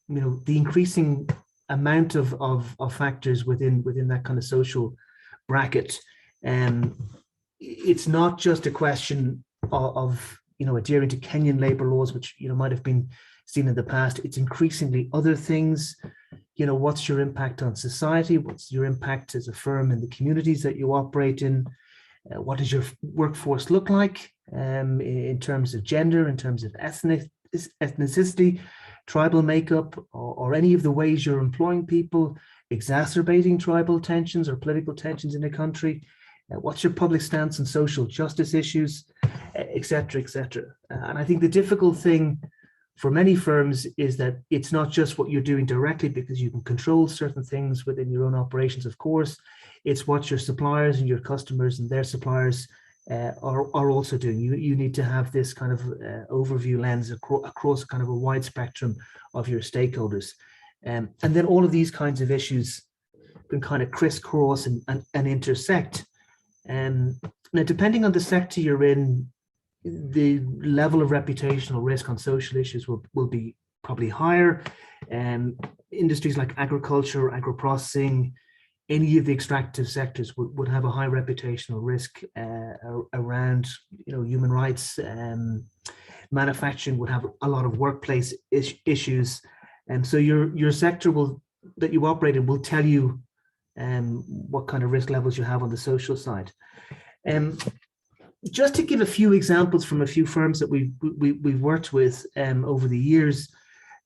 the increasing amount of factors within that kind of social bracket. It's not just a question of adhering to Kenyan labor laws, which might have been seen in the past. It's increasingly other things. What's your impact on society? What's your impact as a firm in the communities that you operate in? What does your workforce look like in terms of gender, in terms of ethnicity, tribal makeup, or any of the ways you're employing people, exacerbating tribal tensions or political tensions in a country? What's your public stance on social justice issues, et cetera, et cetera. And I think the difficult thing for many firms is that it's not just what you're doing directly, because you can control certain things within your own operations, of course. It's what your suppliers and your customers and their suppliers are also doing. You need to have this kind of overview lens across kind of a wide spectrum of your stakeholders. And then all of these kinds of issues can kind of crisscross and intersect. Now, depending on the sector you're in, the level of reputational risk on social issues will be probably higher. Industries like agriculture, agro-processing, any of the extractive sectors would have a high reputational risk around human rights. Manufacturing would have a lot of workplace issues, and so your sector that you operate in will tell you what kind of risk levels you have on the social side. Just to give a few examples from a few firms that we've worked with over the years,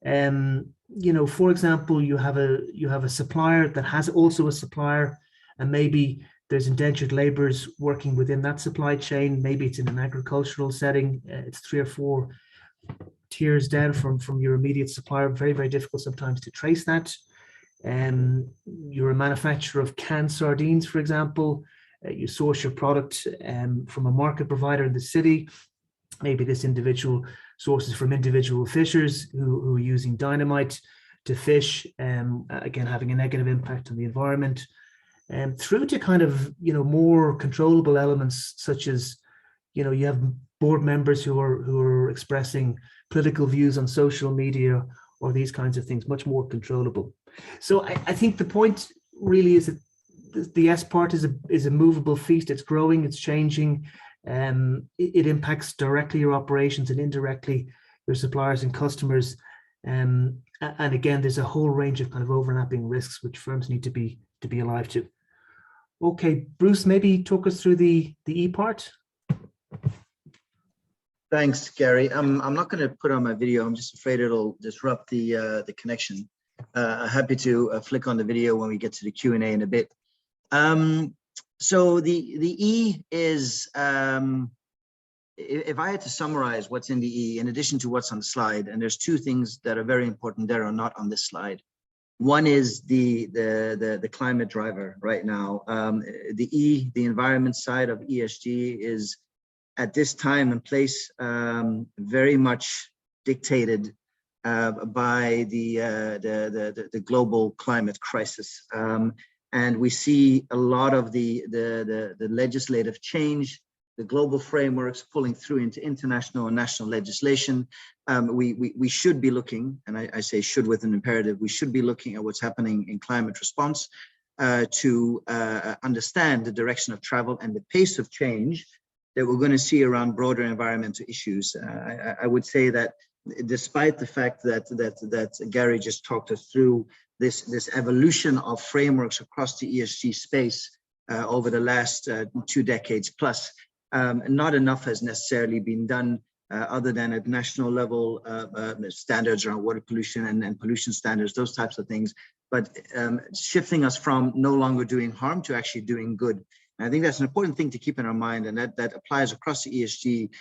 for example, you have a supplier that has also a supplier, and maybe there's indentured laborers working within that supply chain. Maybe it's in an agricultural setting. It's 3 or 4 tiers down from your immediate supplier. Very, very difficult sometimes to trace that. You're a manufacturer of canned sardines, for example. You source your product from a market provider in the city. Maybe this individual sources from individual fishers who are using dynamite to fish, again, having a negative impact on the environment. Through to kind of, more controllable elements, such as, you have board members who are expressing political views on social media, or these kinds of things, much more controllable. So I think the point really is that the S part is a movable feast. It's growing, it's changing. It impacts directly your operations and indirectly your suppliers and customers. And again, there's a whole range of kind of overlapping risks which firms need to be alive to. Okay, Bruce, maybe talk us through the E part. Thanks, Gary. I'm not going to put on my video. I'm just afraid it'll disrupt the connection. Happy to flick on the video when we get to the Q&A in a bit. So the E is, if I had to summarize what's in the E, in addition to what's on the slide, and there's 2 things that are very important that are not on this slide. One is the climate driver right now. The E, the environment side of ESG, is at this time and place very much dictated by the global climate crisis. And we see a lot of the legislative change the global frameworks pulling through into international and national legislation. We should be looking, and I say should with an imperative, we should be looking at what's happening in climate response to understand the direction of travel and the pace of change that we're going to see around broader environmental issues. I would say that despite the fact that Gary just talked us through this evolution of frameworks across the ESG space over the last 2 decades plus, not enough has necessarily been done other than at national level standards around water pollution and pollution standards, those types of things, but shifting us from no longer doing harm to actually doing good. And I think that's an important thing to keep in our mind, and that applies across the ESG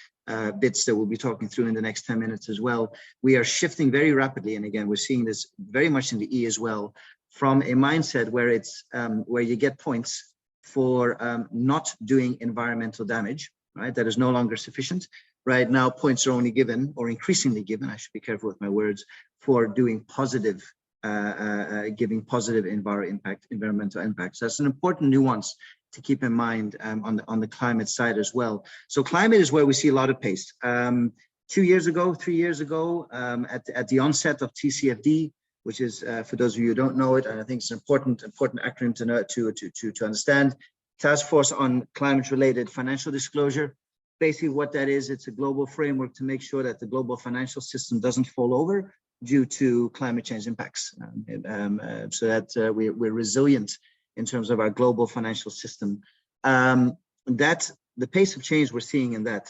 bits that we'll be talking through in the next 10 minutes as well. We are shifting very rapidly, and again, we're seeing this very much in the E as well, from a mindset where it's where you get points for not doing environmental damage, right? That is no longer sufficient. Right now, points are only given, or increasingly given, I should be careful with my words, for doing positive, giving positive environmental impacts. That's an important nuance to keep in mind on the climate side as well. So climate is where we see a lot of pace. 2 years ago, 3 years ago, at the onset of TCFD, which is, for those of you who don't know it, and I think it's an important acronym to know, to understand, Task Force on Climate-Related Financial Disclosure. Basically what that is, it's a global framework to make sure that the global financial system doesn't fall over due to climate change impacts, so that we're resilient in terms of our global financial system. That the pace of change we're seeing in that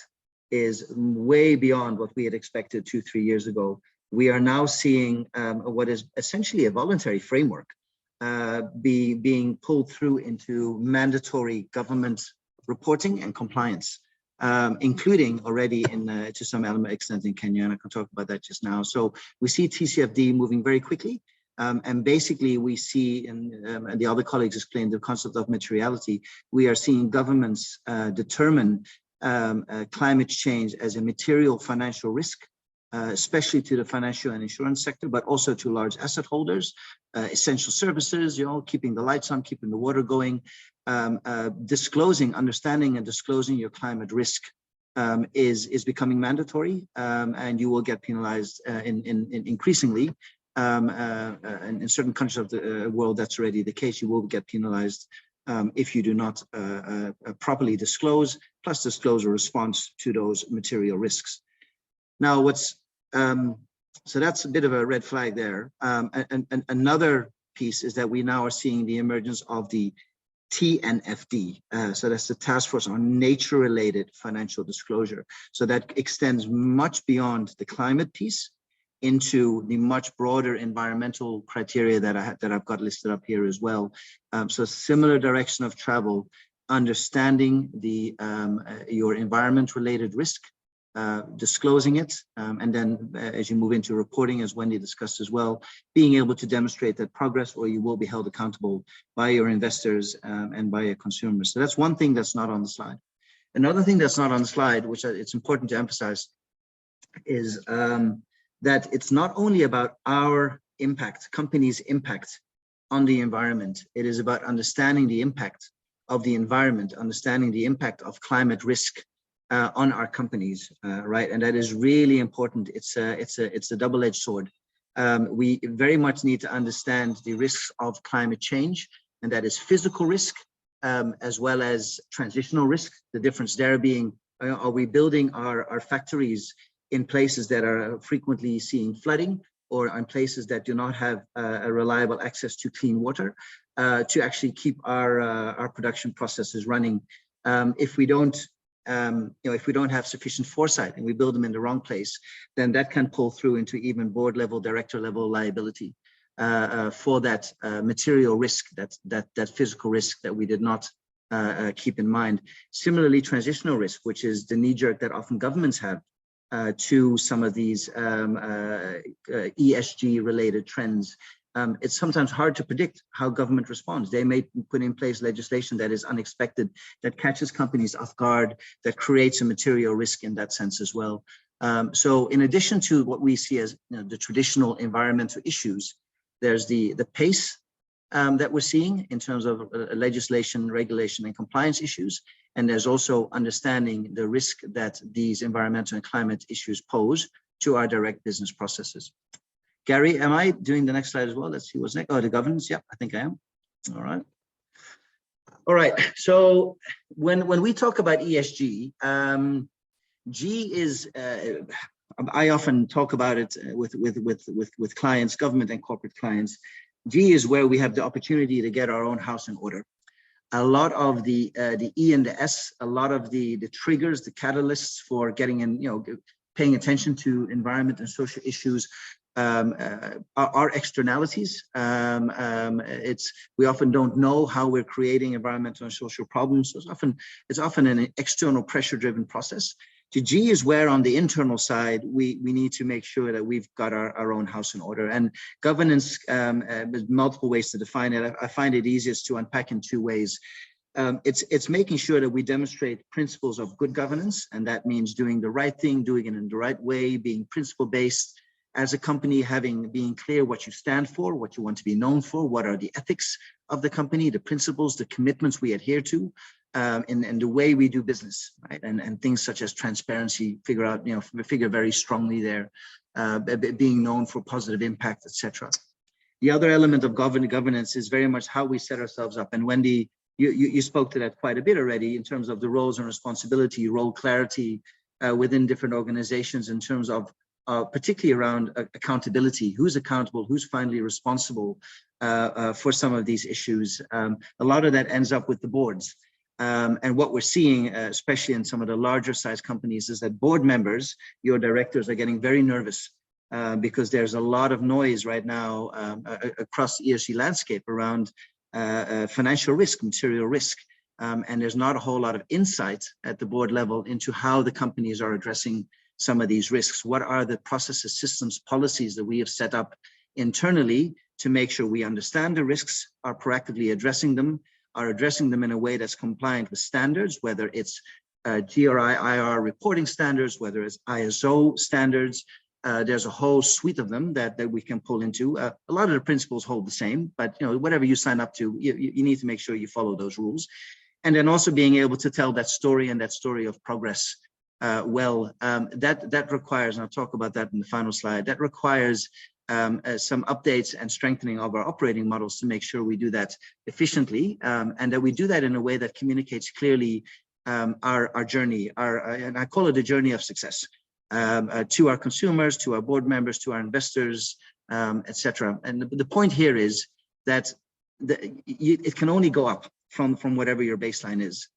is way beyond what we had expected 2-3 years ago. We are now seeing what is essentially a voluntary framework being pulled through into mandatory government reporting and compliance, including already to some extent in Kenya, and I can talk about that just now. So we see TCFD moving very quickly. And basically we see, and the other colleagues explained the concept of materiality, we are seeing governments determine climate change as a material financial risk, especially to the financial and insurance sector, but also to large asset holders, essential services, keeping the lights on, keeping the water going, understanding and disclosing your climate risk is becoming mandatory, and you will get penalized increasingly. In certain countries of the world, that's already the case. You will get penalized if you do not properly disclose, plus disclose a response to those material risks. Now, so that's a bit of a red flag there. And another piece is that we now are seeing the emergence of the TNFD. So that's the Task Force on Nature-Related Financial Disclosure. So that extends much beyond the climate piece into the much broader environmental criteria that I've got listed up here as well. So similar direction of travel, understanding your environment-related risk, disclosing it, and then as you move into reporting, as Wendy discussed as well, being able to demonstrate that progress, or you will be held accountable by your investors and by your consumers. So that's one thing that's not on the slide. Another thing that's not on the slide, which it's important to emphasize, is that it's not only about our impact, companies' impact on the environment. It is about understanding the impact of the environment, understanding the impact of climate risk on our companies, right? And that is really important. It's a double-edged sword. We very much need to understand the risks of climate change, and that is physical risk as well as transitional risk. The difference there being, are we building our factories in places that are frequently seeing flooding, or in places that do not have a reliable access to clean water, to actually keep our production processes running? If we don't have sufficient foresight and we build them in the wrong place, then that can pull through into even board level, director level liability for that material risk, that physical risk that we did not keep in mind. Similarly, transitional risk, which is the knee jerk that often governments have to some of these ESG related trends. It's sometimes hard to predict how government responds. They may put in place legislation that is unexpected, that catches companies off guard, that creates a material risk in that sense as well. So in addition to what we see as the traditional environmental issues, there's the pace that we're seeing in terms of legislation, regulation, and compliance issues. And there's also understanding the risk that these environmental and climate issues pose to our direct business processes. Gary, am I doing the next slide as well? Let's see what's next. Oh, the governance. Yeah, I think I am. All right. All right. So when we talk about ESG, G is, I often talk about it with clients, government and corporate clients. G is where we have the opportunity to get our own house in order. A lot of the E and the S, a lot of the triggers, the catalysts for getting in, paying attention to environment and social issues are externalities. We often don't know how we're creating environmental and social problems. So it's often an external pressure-driven process. To G is where on the internal side, we need to make sure that we've got our own house in order. And governance, there's multiple ways to define it. I find it easiest to unpack in two ways. It's making sure that we demonstrate principles of good governance, and that means doing the right thing, doing it in the right way, being principle-based. As a company, being clear what you stand for, what you want to be known for, what are the ethics of the company, the principles, the commitments we adhere to, and the way we do business, right? And things such as transparency, figure very strongly there, being known for positive impact, etc. The other element of governance is very much how we set ourselves up. And Wendy, you spoke to that quite a bit already in terms of the roles and responsibility, role clarity within different organizations in terms of particularly around accountability, who's accountable, who's finally responsible for some of these issues. A lot of that ends up with the boards. And what we're seeing, especially in some of the larger size companies, is that board members, your directors, are getting very nervous because there's a lot of noise right now across the ESG landscape around financial risk, material risk. And there's not a whole lot of insight at the board level into how the companies are addressing some of these risks. What are the processes, systems, policies that we have set up internally to make sure we understand the risks, are proactively addressing them, are addressing them in a way that's compliant with standards, whether it's GRI, IR reporting standards, whether it's ISO standards. There's a whole suite of them that we can pull into. A lot of the principles hold the same, but whatever you sign up to, you need to make sure you follow those rules. And then also being able to tell that story and that story of progress that requires, and I'll talk about that in the final slide, that requires some updates and strengthening of our operating models to make sure we do that efficiently, and that we do that in a way that communicates clearly our journey, and I call it a journey of success, to our consumers, to our board members, to our investors, etc. And the point here is that it can only go up from whatever your baseline is.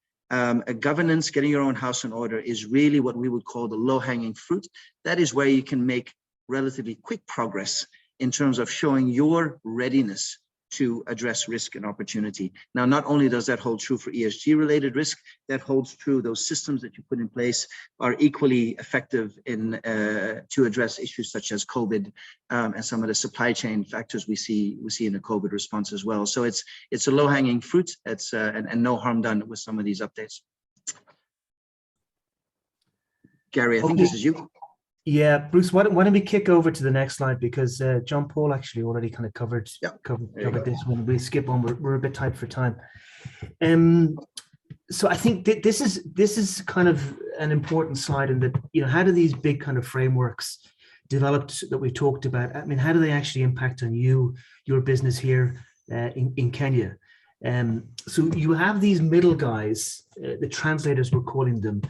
Governance, getting your own house in order, is really what we would call the low-hanging fruit. That is where you can make relatively quick progress in terms of showing your readiness to address risk and opportunity. Now, not only does that hold true for ESG-related risk, that holds true, those systems that you put in place are equally effective in to address issues such as COVID and some of the supply chain factors we see in the COVID response as well. So it's a low-hanging fruit. It's and no harm done with some of these updates. Gary, I think this is you. Yeah, Bruce, why don't we kick over to the next slide, because John Paul actually already kind of covered this one. We skip on, we're a bit tight for time. So I think this is kind of an important slide in that, how do these big kind of frameworks developed that we talked about, I mean, how do they actually impact on your business here in Kenya? So you have these middle guys, the translators we're calling them,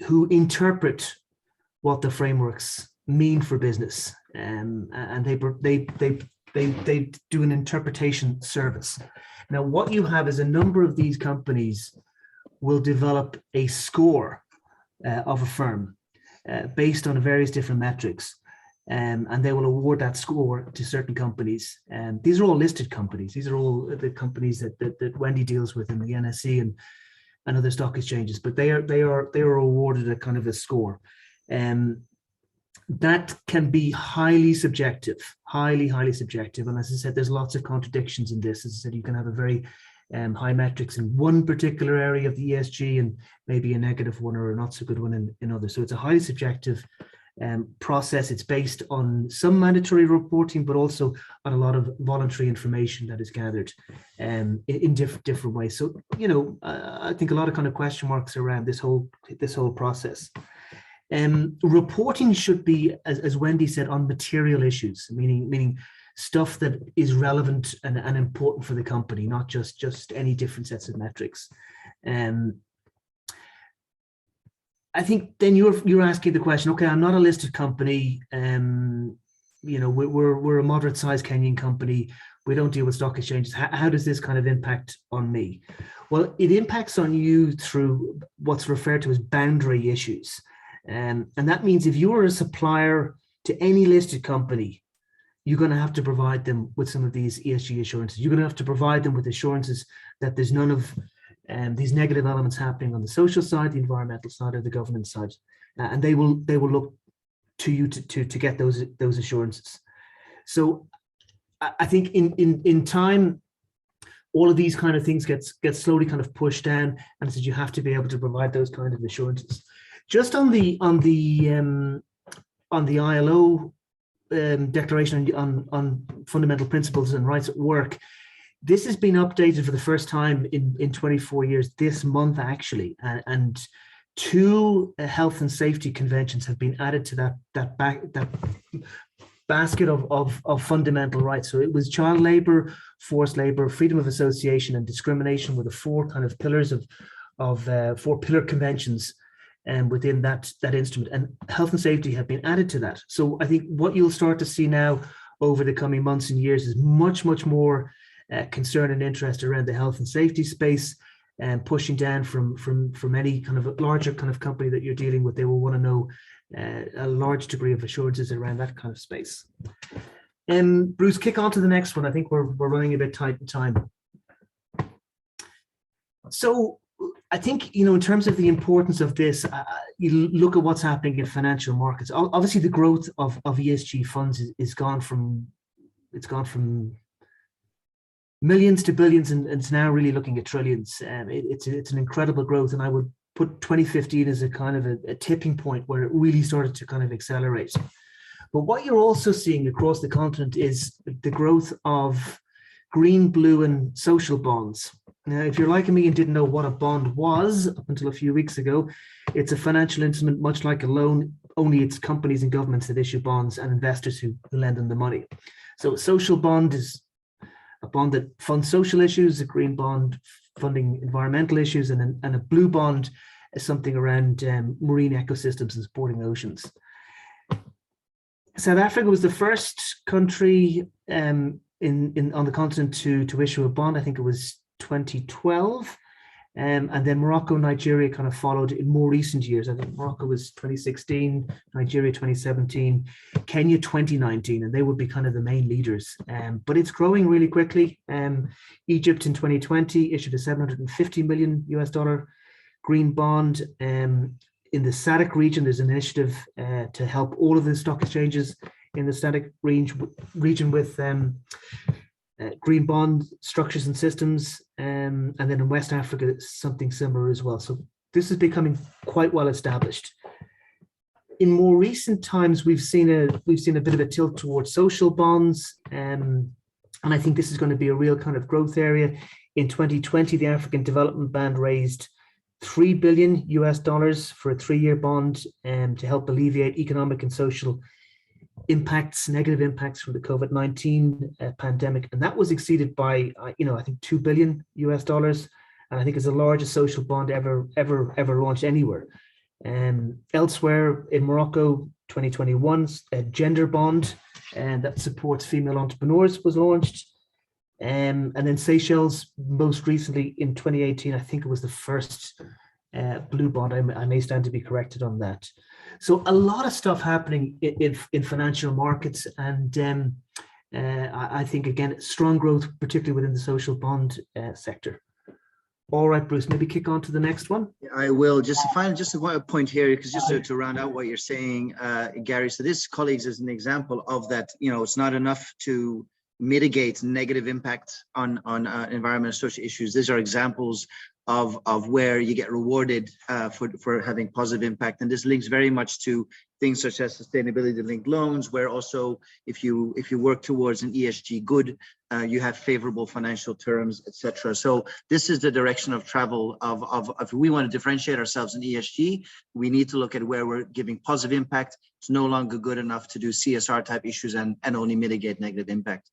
who interpret what the frameworks mean for business, and they do an interpretation service. Now, what you have is a number of these companies will develop a score of a firm based on various different metrics, and they will award that score to certain companies. And these are all listed companies. These are all the companies that Wendy deals with in the NSE and other stock exchanges. But they are awarded a kind of a score. That can be highly subjective, highly subjective. And as I said, there's lots of contradictions in this. As I said, you can have a very high metrics in one particular area of the ESG and maybe a negative one or a not so good one in others. So it's a highly subjective process. It's based on some mandatory reporting, but also on a lot of voluntary information that is gathered in different ways. So, you know, I think a lot of kind of question marks around this whole process. Reporting should be, as Wendy said, on material issues, meaning stuff that is relevant and important for the company, not just any different sets of metrics. I think then you're asking the question, okay, I'm not a listed company. You know, we're a moderate sized Kenyan company. We don't deal with stock exchanges. How does this kind of impact on me? Well, it impacts on you through what's referred to as boundary issues. And that means if you are a supplier to any listed company, you're going to have to provide them with some of these ESG assurances. You're going to have to provide them with assurances that there's none of these negative elements happening on the social side, the environmental side, or the governance side, and they will look to you to get those assurances. So I think in time, all of these kind of things get slowly kind of pushed down, and so you have to be able to provide those kind of assurances. Just on the ILO declaration on fundamental principles and rights at work, this has been updated for the first time in 24 years this month, actually, and 2 health and safety conventions have been added to that basket of fundamental rights. So it was child labor, forced labor, freedom of association, and discrimination were the 4 kind of pillars of 4 pillar conventions within that instrument, and health and safety have been added to that. So I think what you'll start to see now over the coming months and years is much more concern and interest around the health and safety space, and pushing down from any kind of larger kind of company that you're dealing with. They will want to know a large degree of assurances around that kind of space. Bruce, kick on to the next one. I think we're running a bit tight in time. So I think, you know, in terms of the importance of this, you look at what's happening in financial markets. Obviously, the growth of ESG funds is gone from millions to billions, and it's now really looking at trillions. It's an incredible growth, and I would put 2015 as a kind of a tipping point where it really started to kind of accelerate. But what you're also seeing across the continent is the growth of green, blue, and social bonds. Now, if you're like me and didn't know what a bond was up until a few weeks ago, it's a financial instrument much like a loan, only it's companies and governments that issue bonds and investors who lend them the money. So a social bond is a bond that funds social issues, a green bond funding environmental issues, and a blue bond is something around marine ecosystems and supporting oceans. South Africa was the first country on the continent to issue a bond. I think it was 2012, and then Morocco and Nigeria kind of followed in more recent years. I think Morocco was 2016, Nigeria 2017, Kenya 2019, and they would be kind of the main leaders. But it's growing really quickly. Egypt in 2020 issued a $750 million green bond. In the SADC region, there's an initiative to help all of the stock exchanges in the SADC region with green bond structures and systems, and then in West Africa, it's something similar as well. So this is becoming quite well established. In more recent times, we've seen a bit of a tilt towards social bonds, and I think this is going to be a real kind of growth area. In 2020, the African Development Bank raised $3 billion for a 3-year bond to help alleviate economic and social impacts, negative impacts from the COVID-19 pandemic, and that was exceeded by I think $2 billion, and I think it's the largest social bond ever launched anywhere. Elsewhere in Morocco, 2021, a gender bond and that supports female entrepreneurs was launched, and then Seychelles most recently in 2018. I think it was the first blue bond. I may stand to be corrected on that. So a lot of stuff happening in financial markets, and I think, again, strong growth, particularly within the social bond sector. All right, Bruce, maybe kick on to the next one. I will. Just a point here, because just to round out what you're saying, Gary. So this, colleagues, is an example of that. You know, it's not enough to mitigate negative impact on environmental and social issues. These are examples of where you get rewarded for having positive impact. And this links very much to things such as sustainability-linked loans, where also if you work towards an ESG good, you have favorable financial terms, etc. So this is the direction of travel of if we want to differentiate ourselves in ESG, we need to look at where we're giving positive impact. It's no longer good enough to do CSR type issues and only mitigate negative impact.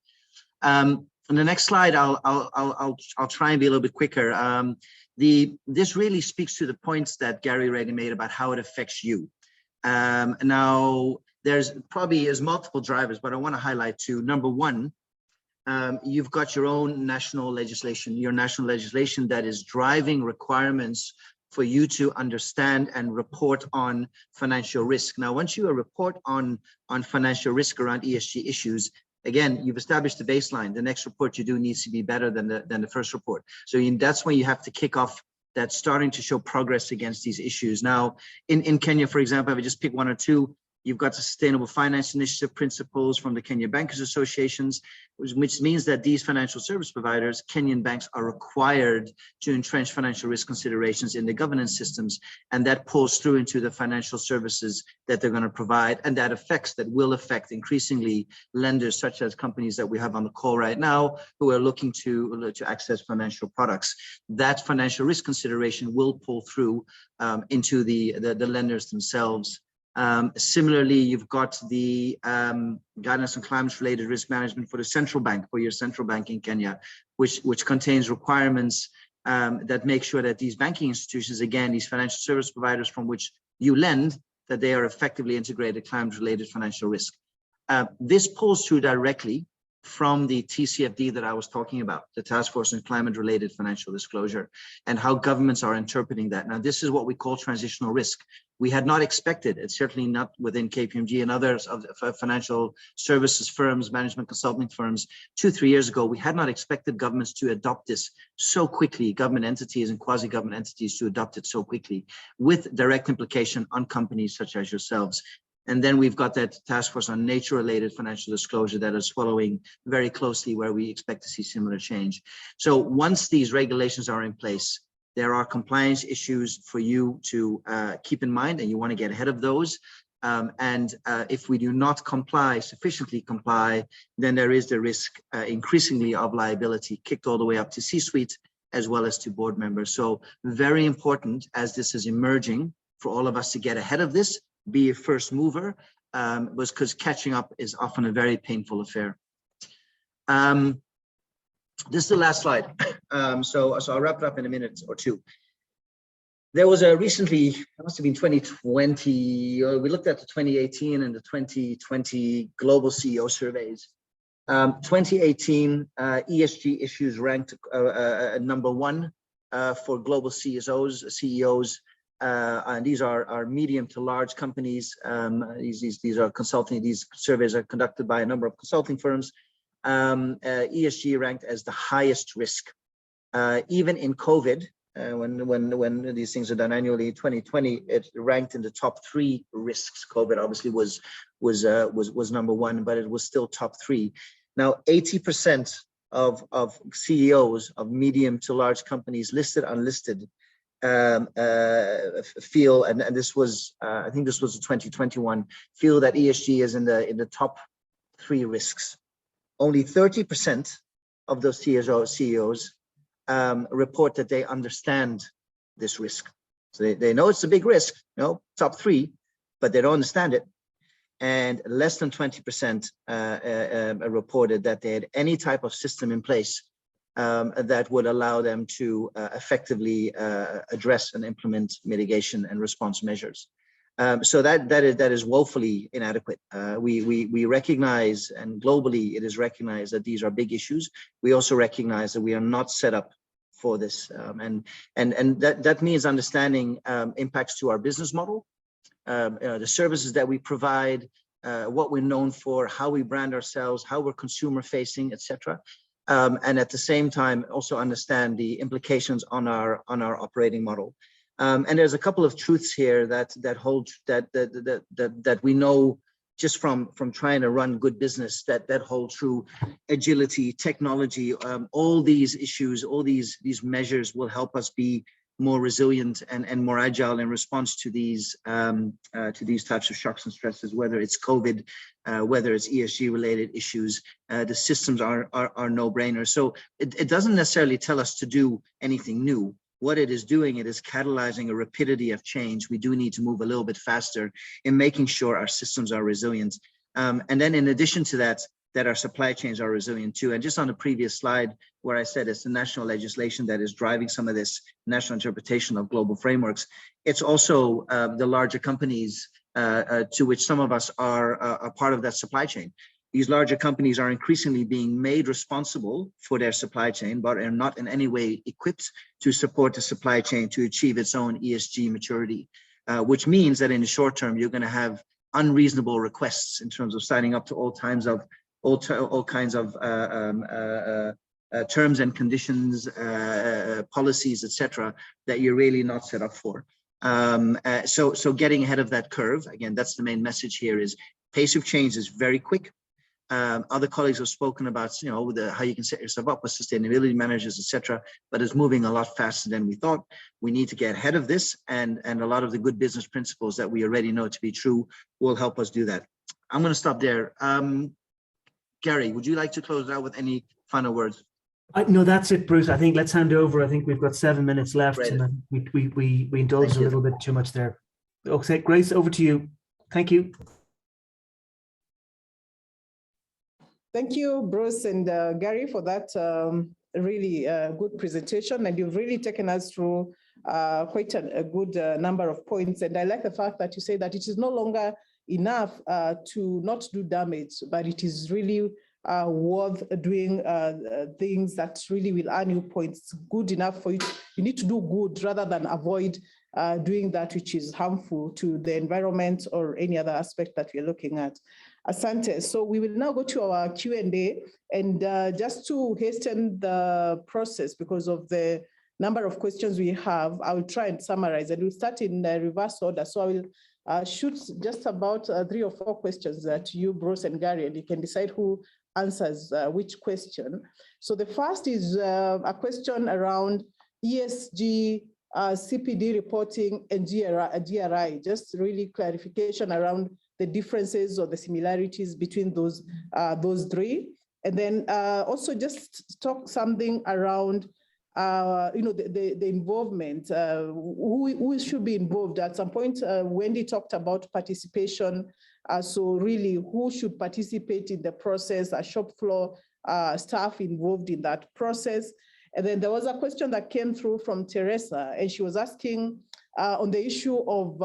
On the next slide, I'll try and be a little bit quicker. This really speaks to the points that Gary already made about how it affects you. Now, there's probably multiple drivers, but I want to highlight two. Number one, you've got your own national legislation, that is driving requirements for you to understand and report on financial risk. Now, once you report on financial risk around ESG issues, again, you've established the baseline. The next report you do needs to be better than the first report. So that's when you have to kick off that starting to show progress against these issues. Now, in Kenya, for example, if I just pick one or two, you've got the Sustainable Finance Initiative principles from the Kenya Bankers Associations, which means that these financial service providers, Kenyan banks, are required to entrench financial risk considerations in the governance systems, and that pulls through into the financial services that they're going to provide, and that will affect increasingly lenders such as companies that we have on the call right now who are looking to access financial products. That financial risk consideration will pull through into the lenders themselves. Similarly, you've got the guidance on climate-related risk management for the central bank, for your central bank in Kenya, which contains requirements that make sure that these banking institutions, again, these financial service providers from which you lend, that they are effectively integrated climate-related financial risk. This pulls through directly from the TCFD that I was talking about, the Task Force on Climate-Related Financial Disclosure, and how governments are interpreting that. Now, this is what we call transitional risk. We had not expected, it's certainly not within KPMG and others of financial services firms, management consulting firms, 2-3 years ago, we had not expected governments to adopt this so quickly, government entities and quasi-government entities to adopt it so quickly, with direct implication on companies such as yourselves. And then we've got that task force on nature-related financial disclosure that is following very closely, where we expect to see similar change. So once these regulations are in place, there are compliance issues for you to keep in mind, and you want to get ahead of those. If we do not sufficiently comply, then there is the risk increasingly of liability kicked all the way up to C-suite as well as to board members. So very important as this is emerging for all of us to get ahead of this, be a first mover, because catching up is often a very painful affair. This is the last slide. So I'll wrap it up in a minute or two. There was recently, it must have been 2020, we looked at the 2018 and the 2020 global CEO surveys. 2018 ESG issues ranked number one for global CEOs. And these are medium to large companies. These are consulting. These surveys are conducted by a number of consulting firms. ESG ranked as the highest risk. Even in COVID, when these things are done annually, 2020, it ranked in the top 3 risks. COVID obviously was number 1, but it was still top 3. Now, 80% of CEOs of medium to large companies, listed, unlisted, feel, and this was, I think this was 2021, feel that ESG is in the top 3 risks. Only 30% of those CEOs report that they understand this risk. So they know it's a big risk, top 3, but they don't understand it. And less than 20% reported that they had any type of system in place that would allow them to effectively address and implement mitigation and response measures. So that is woefully inadequate. We recognize, and globally it is recognized, that these are big issues. We also recognize that we are not set up for this, and that means understanding impacts to our business model, the services that we provide, what we're known for, how we brand ourselves, how we're consumer facing, etc. And at the same time also understand the implications on our operating model. And there's a couple of truths here that we know just from trying to run good business that hold true. Agility, technology, all these issues, all these measures will help us be more resilient and more agile in response to these types of shocks and stresses, whether it's COVID, whether it's ESG related issues. The systems are no-brainers. So it doesn't necessarily tell us to do anything new. What it is doing, it is catalyzing a rapidity of change. We do need to move a little bit faster in making sure our systems are resilient. And then in addition to that, that our supply chains are resilient too. And just on the previous slide where I said it's the national legislation that is driving some of this national interpretation of global frameworks, it's also the larger companies to which some of us are a part of that supply chain. These larger companies are increasingly being made responsible for their supply chain, but are not in any way equipped to support the supply chain to achieve its own ESG maturity, which means that in the short term, you're going to have unreasonable requests in terms of signing up to all kinds of terms and conditions, policies, etc., that you're really not set up for. So getting ahead of that curve, again, that's the main message here, is pace of change is very quick. Other colleagues have spoken about, how you can set yourself up with sustainability managers, etc., but it's moving a lot faster than we thought. We need to get ahead of this, and a lot of the good business principles that we already know to be true will help us do that. I'm going to stop there. Gary, would you like to close out with any final words? No, that's it, Bruce. I think let's hand over. I think we've got 7 minutes left, Great. and we indulged a little bit too much there. Okay, Grace, over to you. Thank you. Thank you, Bruce and Gary, for that really good presentation. And you've really taken us through quite a good number of points. And I like the fact that you say that it is no longer enough to not do damage, but it is really worth doing things that really will earn you points. Good enough for you. You need to do good rather than avoid doing that which is harmful to the environment or any other aspect that we're looking at. Asante. So we will now go to our Q&A, and just to hasten the process because of the number of questions we have, I will try and summarize, and we'll start in reverse order. So I will shoot just about 3 or 4 questions to you, Bruce and Gary, and you can decide who answers which question. So the first is a question around ESG, CPD reporting, and GRI, just really clarification around the differences or the similarities between those 3. And then also just talk something around the involvement, who should be involved. At some point, Wendy talked about participation. So really, who should participate in the process? A shop floor staff involved in that process. And then there was a question that came through from Teresa, and she was asking on the issue of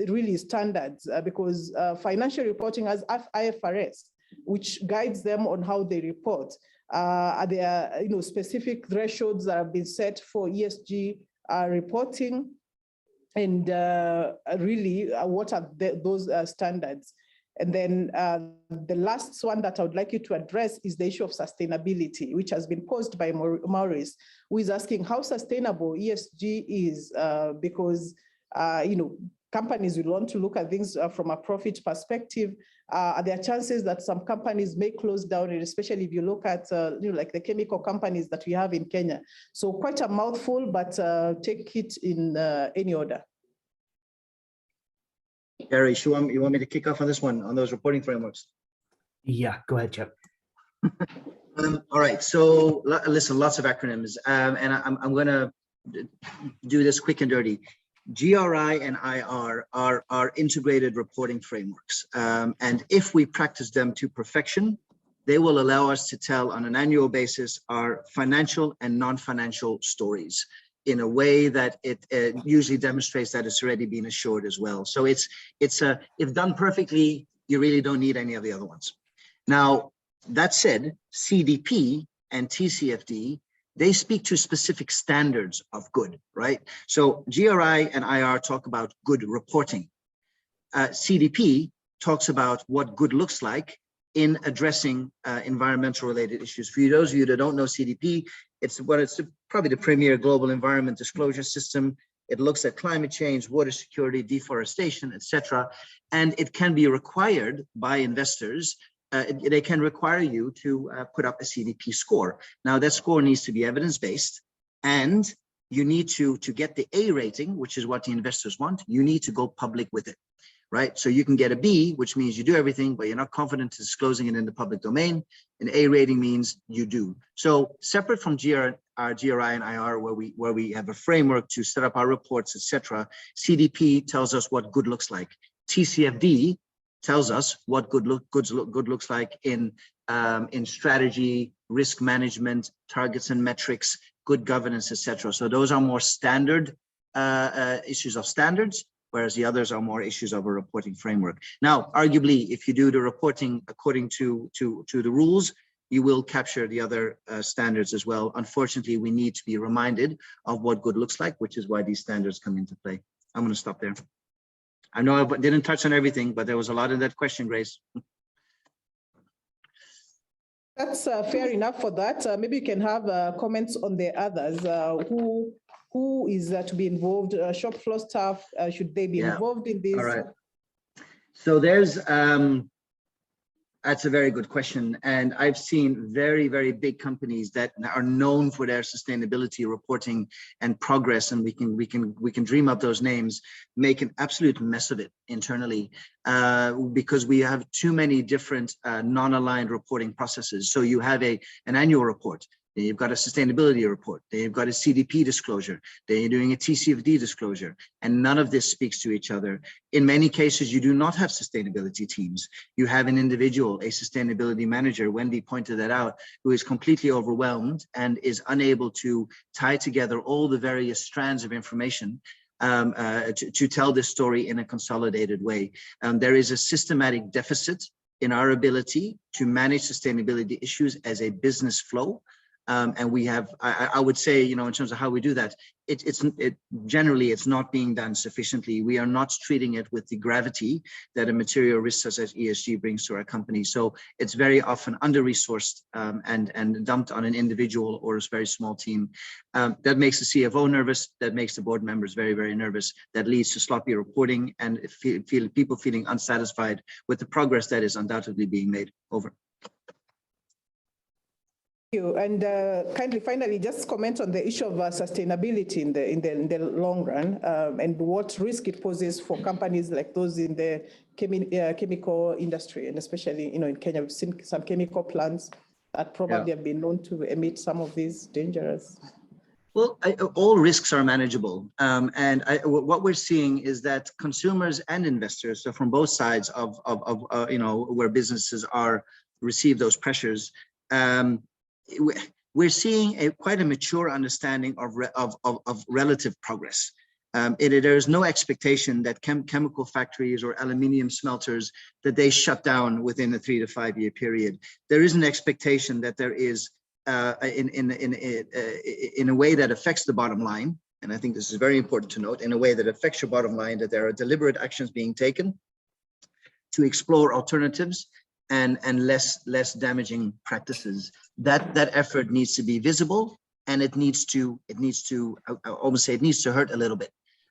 really standards, because financial reporting has IFRS, which guides them on how they report. Are there specific thresholds that have been set for ESG reporting? And really, what are those standards? And then the last one that I would like you to address is the issue of sustainability, which has been posed by Maurice, who is asking how sustainable ESG is, because companies will want to look at things from a profit perspective. Are there chances that some companies may close down, and especially if you look at like the chemical companies that we have in Kenya? So quite a mouthful, but take it in any order. Gary, you want me to kick off on this one, on those reporting frameworks? Yeah, go ahead, Chip. All right, so listen, lots of acronyms, and I'm going to do this quick and dirty. GRI and IR are integrated reporting frameworks, and if we practice them to perfection, they will allow us to tell on an annual basis our financial and non-financial stories in a way that it usually demonstrates that it's already been assured as well. So it's if done perfectly, you really don't need any of the other ones. Now, that said, CDP and TCFD, they speak to specific standards of good, right? So GRI and IR talk about good reporting. CDP talks about what good looks like in addressing environmental related issues. For those of you that don't know CDP, it's probably the premier global environment disclosure system. It looks at climate change, water security, deforestation, etc. And it can be required by investors. They can require you to put up a CDP score. Now that score needs to be evidence-based, and you need to get the A rating, which is what the investors want, you need to go public with it, right? So you can get a B, which means you do everything, but you're not confident disclosing it in the public domain. An A rating means you do. So separate from GRI and IR, where we have a framework to set up our reports, etc. CDP tells us what good looks like. TCFD tells us what good looks like in strategy, risk management, targets and metrics, good governance, etc. So those are more standard issues of standards, whereas the others are more issues of a reporting framework. Now, arguably, if you do the reporting according to the rules, you will capture the other standards as well. Unfortunately, we need to be reminded of what good looks like, which is why these standards come into play. I'm going to stop there. I know I didn't touch on everything, but there was a lot in that question, Grace. That's fair enough for that. Maybe you can have comments on the others. Who is to be involved? Shop floor staff, should they be involved in this? All right. So there's, that's a very good question. And I've seen very, very big companies that are known for their sustainability reporting and progress. And we can dream up those names, make an absolute mess of it internally because we have too many different non-aligned reporting processes. So you have an annual report. Then you've got a sustainability report, then you've got a CDP disclosure, then you're doing a TCFD disclosure, and none of this speaks to each other. In many cases, you do not have sustainability teams. You have an individual, a sustainability manager, Wendy pointed that out, who is completely overwhelmed and is unable to tie together all the various strands of information to tell this story in a consolidated way. There is a systematic deficit in our ability to manage sustainability issues as a business flow. And we have, I would say, you know, in terms of how we do that, generally it's not being done sufficiently. We are not treating it with the gravity that a material risk such as ESG brings to our company. So it's very often under-resourced and dumped on an individual or a very small team. That makes the CFO nervous. That makes the board members very, very nervous. That leads to sloppy reporting and people feeling unsatisfied with the progress that is undoubtedly being made. Over. And kindly, finally, just comment on the issue of sustainability in the long run and what risk it poses for companies like those in the chemical industry, and especially, you know, in Kenya, we've seen some chemical plants that probably have been known to emit some of these dangerous. Well, all risks are manageable, and what we're seeing is that consumers and investors, so from both sides of you know, where businesses receive those pressures. We're seeing quite a mature understanding of relative progress. There is no expectation that chemical factories or aluminium smelters, that they shut down within a 3 to 5 year period. There is an expectation that there is, in a way that affects the bottom line, and I think this is very important to note, in a way that affects your bottom line, that there are deliberate actions being taken to explore alternatives and less damaging practices. That effort needs to be visible, and it needs to I almost say it needs to hurt a little bit.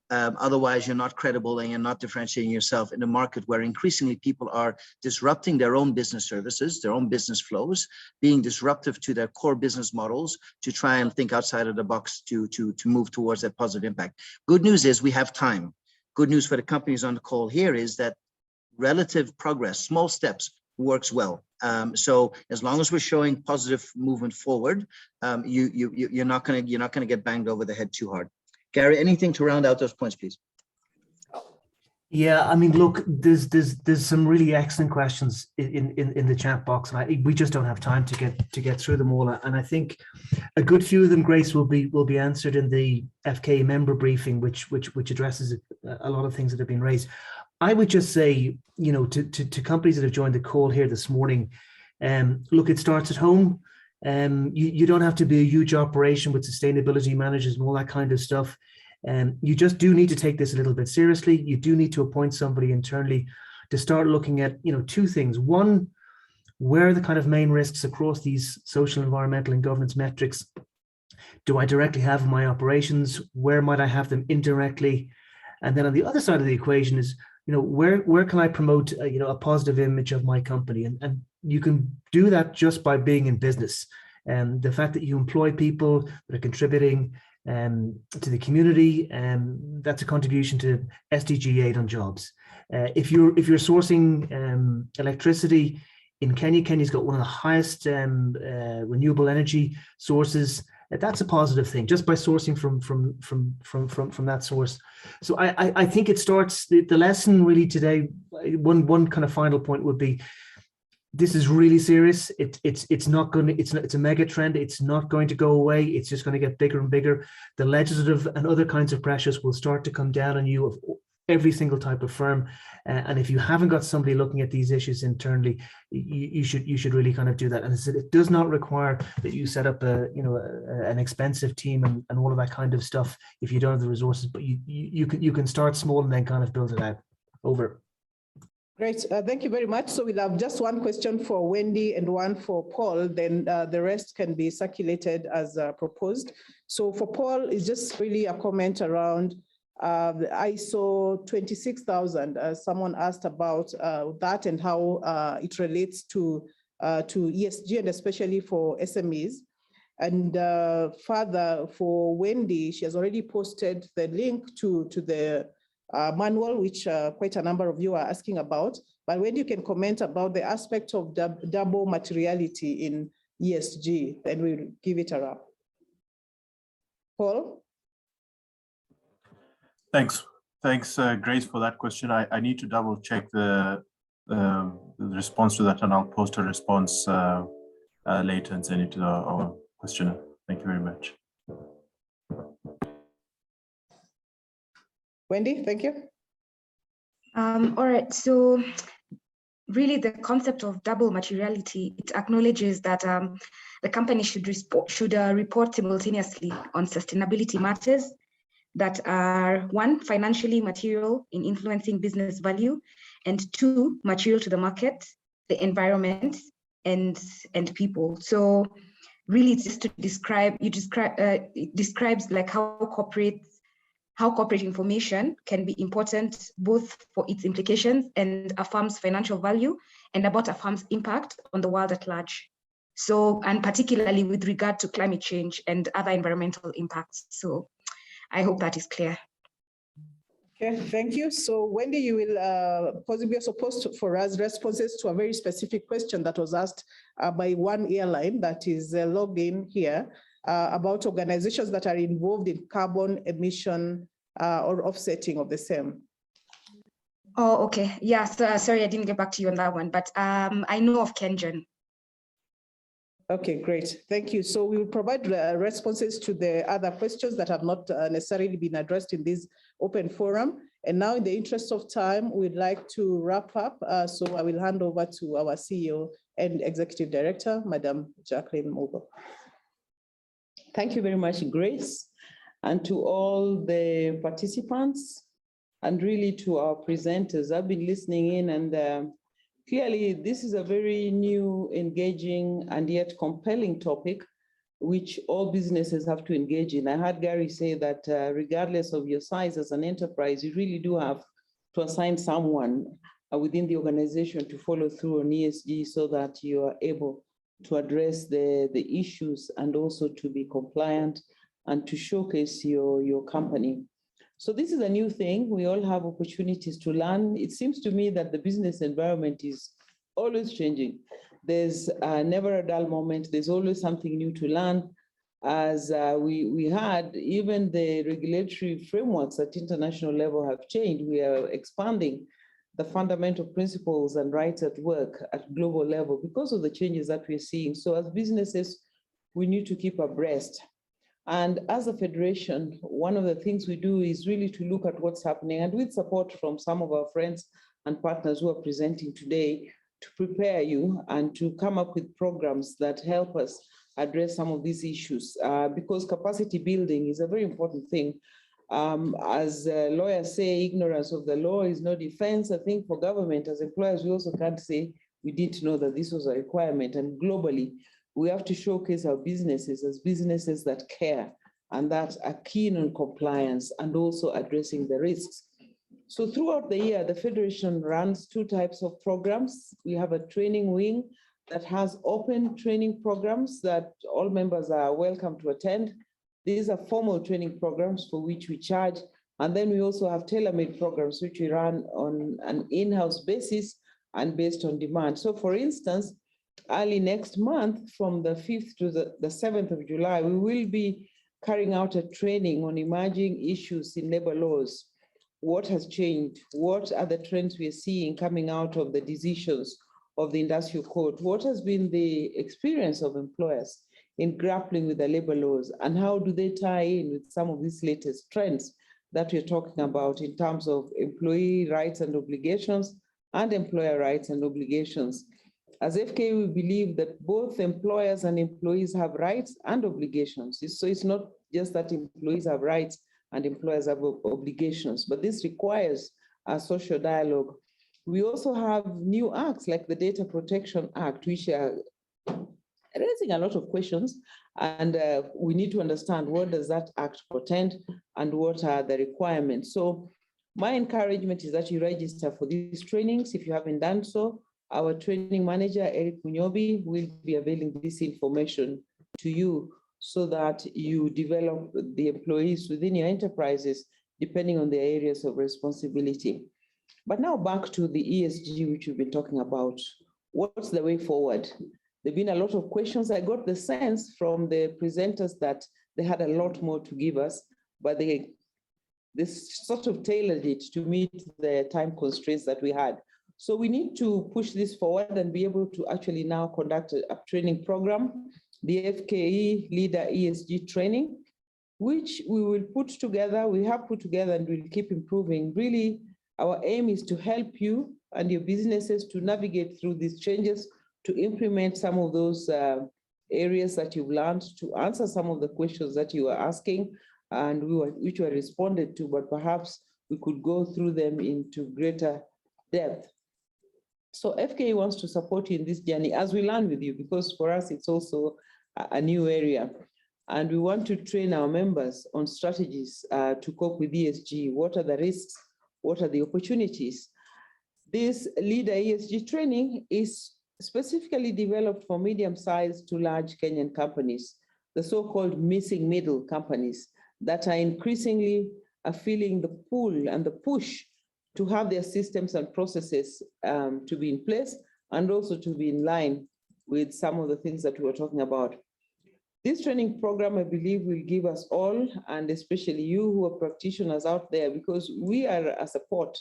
Otherwise, you're not credible and you're not differentiating yourself in a market where increasingly people are disrupting their own business services, their own business flows, being disruptive to their core business models to try and think outside of the box to move towards that positive impact. Good news is we have time. Good news for the companies on the call here is that relative progress, small steps, works well. So as long as we're showing positive movement forward, you're not going to get banged over the head too hard. Gary, anything to round out those points, please? Yeah, I mean, look, there's some really excellent questions in the chat box, and we just don't have time to get through them all. And I think a good few of them, Grace, will be answered in the FK member briefing, which addresses a lot of things that have been raised. I would just say, you know, to companies that have joined the call here this morning, look, it starts at home. You don't have to be a huge operation with sustainability managers and all that kind of stuff. You just do need to take this a little bit seriously. You do need to appoint somebody internally to start looking at, you know, two things. One, where are the kind of main risks across these social, environmental, and governance metrics do I directly have in my operations? Where might I have them indirectly? And then on the other side of the equation is, you know, where can I promote you know, a positive image of my company? And you can do that just by being in business. And the fact that you employ people that are contributing to the community. That's a contribution to SDG 8 on jobs. If you're sourcing electricity in Kenya, Kenya's got one of the highest renewable energy sources. That's a positive thing, just by sourcing from that source. So I think it starts, the lesson really today, one kind of final point would be, this is really serious. It's not going to, it's a mega trend. It's not going to go away. It's just going to get bigger and bigger. The legislative and other kinds of pressures will start to come down on you of every single type of firm. And if you haven't got somebody looking at these issues internally, you should really kind of do that. And it does not require that you set up an expensive team and all of that kind of stuff if you don't have the resources. But you can start small and then kind of build it out. Over. Great, thank you very much. So we'll have just one question for Wendy and one for Paul, then the rest can be circulated as proposed. So for Paul, it's just really a comment around the ISO 26000. Someone asked about that and how it relates to ESG and especially for SMEs. And further for Wendy, she has already posted the link to the manual, which quite a number of you are asking about. But when you can comment about the aspect of double materiality in ESG, then we'll give it a wrap. Paul? Thanks, Grace, for that question. I need to double check the response to that, and I'll post a response later and send it to our questioner. Thank you very much. Wendy, thank you. All right, so really the concept of double materiality, it acknowledges that the company should report simultaneously on sustainability matters that are, one, financially material in influencing business value, and two, material to the market, the environment, and people. So really it's just to describe, it describes like how corporate information can be important both for its implications and a firm's financial value and about a firm's impact on the world at large. So, and particularly with regard to climate change and other environmental impacts. So I hope that is clear. Okay, thank you. So Wendy, you will possibly also post for us responses to a very specific question that was asked by one airline that is logged in here. About organizations that are involved in carbon emission or offsetting of the same. Oh, okay. Yeah, so, sorry, I didn't get back to you on that one, but I know of Kengen. Okay, great. Thank you. So we will provide responses to the other questions that have not necessarily been addressed in this open forum. And now in the interest of time, we'd like to wrap up. So I will hand over to our CEO and Executive Director, Madam Jacqueline Mogo. Thank you very much, Grace, and to all the participants, and really to our presenters. I've been listening in, and clearly this is a very new, engaging, and yet compelling topic, which all businesses have to engage in. I heard Gary say that regardless of your size as an enterprise, you really do have to assign someone within the organization to follow through on ESG so that you are able to address the issues and also to be compliant and to showcase your company. So this is a new thing. We all have opportunities to learn. It seems to me that the business environment is always changing. There's never a dull moment. There's always something new to learn. As we had, even the regulatory frameworks at international level have changed. We are expanding the fundamental principles and rights at work at global level because of the changes that we're seeing. So as businesses, we need to keep abreast. And as a federation, one of the things we do is really to look at what's happening, and with support from some of our friends and partners who are presenting today, to prepare you and to come up with programs that help us address some of these issues, because capacity building is a very important thing. As lawyers say, ignorance of the law is no defense. I think for government, as employers, we also can't say we didn't know that this was a requirement. And globally, we have to showcase our businesses as businesses that care and that are keen on compliance and also addressing the risks. So throughout the year, the Federation runs two types of programs. We have a training wing that has open training programs that all members are welcome to attend. These are formal training programs for which we charge. And then we also have tailor-made programs which we run on an in-house basis and based on demand. So for instance, early next month, from the 5th to the 7th of July, we will be carrying out a training on emerging issues in labor laws. What has changed? What are the trends we are seeing coming out of the decisions of the industrial court? What has been the experience of employers in grappling with the labor laws, and how do they tie in with some of these latest trends that we're talking about in terms of employee rights and obligations and employer rights and obligations? As FK, we believe that both employers and employees have rights and obligations. So it's not just that employees have rights and employers have obligations, but this requires a social dialogue. We also have new acts like the Data Protection Act, which are raising a lot of questions, and we need to understand what does that act portend and what are the requirements. So my encouragement is that you register for these trainings. If you haven't done so, our training manager, Eric Munyobi, will be availing this information to you so that you develop the employees within your enterprises, depending on their areas of responsibility. But now back to the ESG, which we've been talking about. What's the way forward? There've been a lot of questions. I got the sense from the presenters that they had a lot more to give us, but they sort of tailored it to meet the time constraints that we had. So we need to push this forward and be able to actually now conduct a training program, the FKE Leader ESG training, which we will put together, we have put together and we'll keep improving. Really, our aim is to help you and your businesses to navigate through these changes, to implement some of those areas that you've learned, to answer some of the questions that you were asking and which were responded to, but perhaps we could go through them into greater depth. So FKA wants to support you in this journey as we learn with you, because for us, it's also a new area. And we want to train our members on strategies to cope with ESG. What are the risks? What are the opportunities? This Leader ESG training is specifically developed for medium-sized to large Kenyan companies, the so-called missing middle companies that are increasingly feeling the pull and the push to have their systems and processes to be in place and also to be in line with some of the things that we were talking about. This training program, I believe, will give us all, and especially you who are practitioners out there, because we are a support.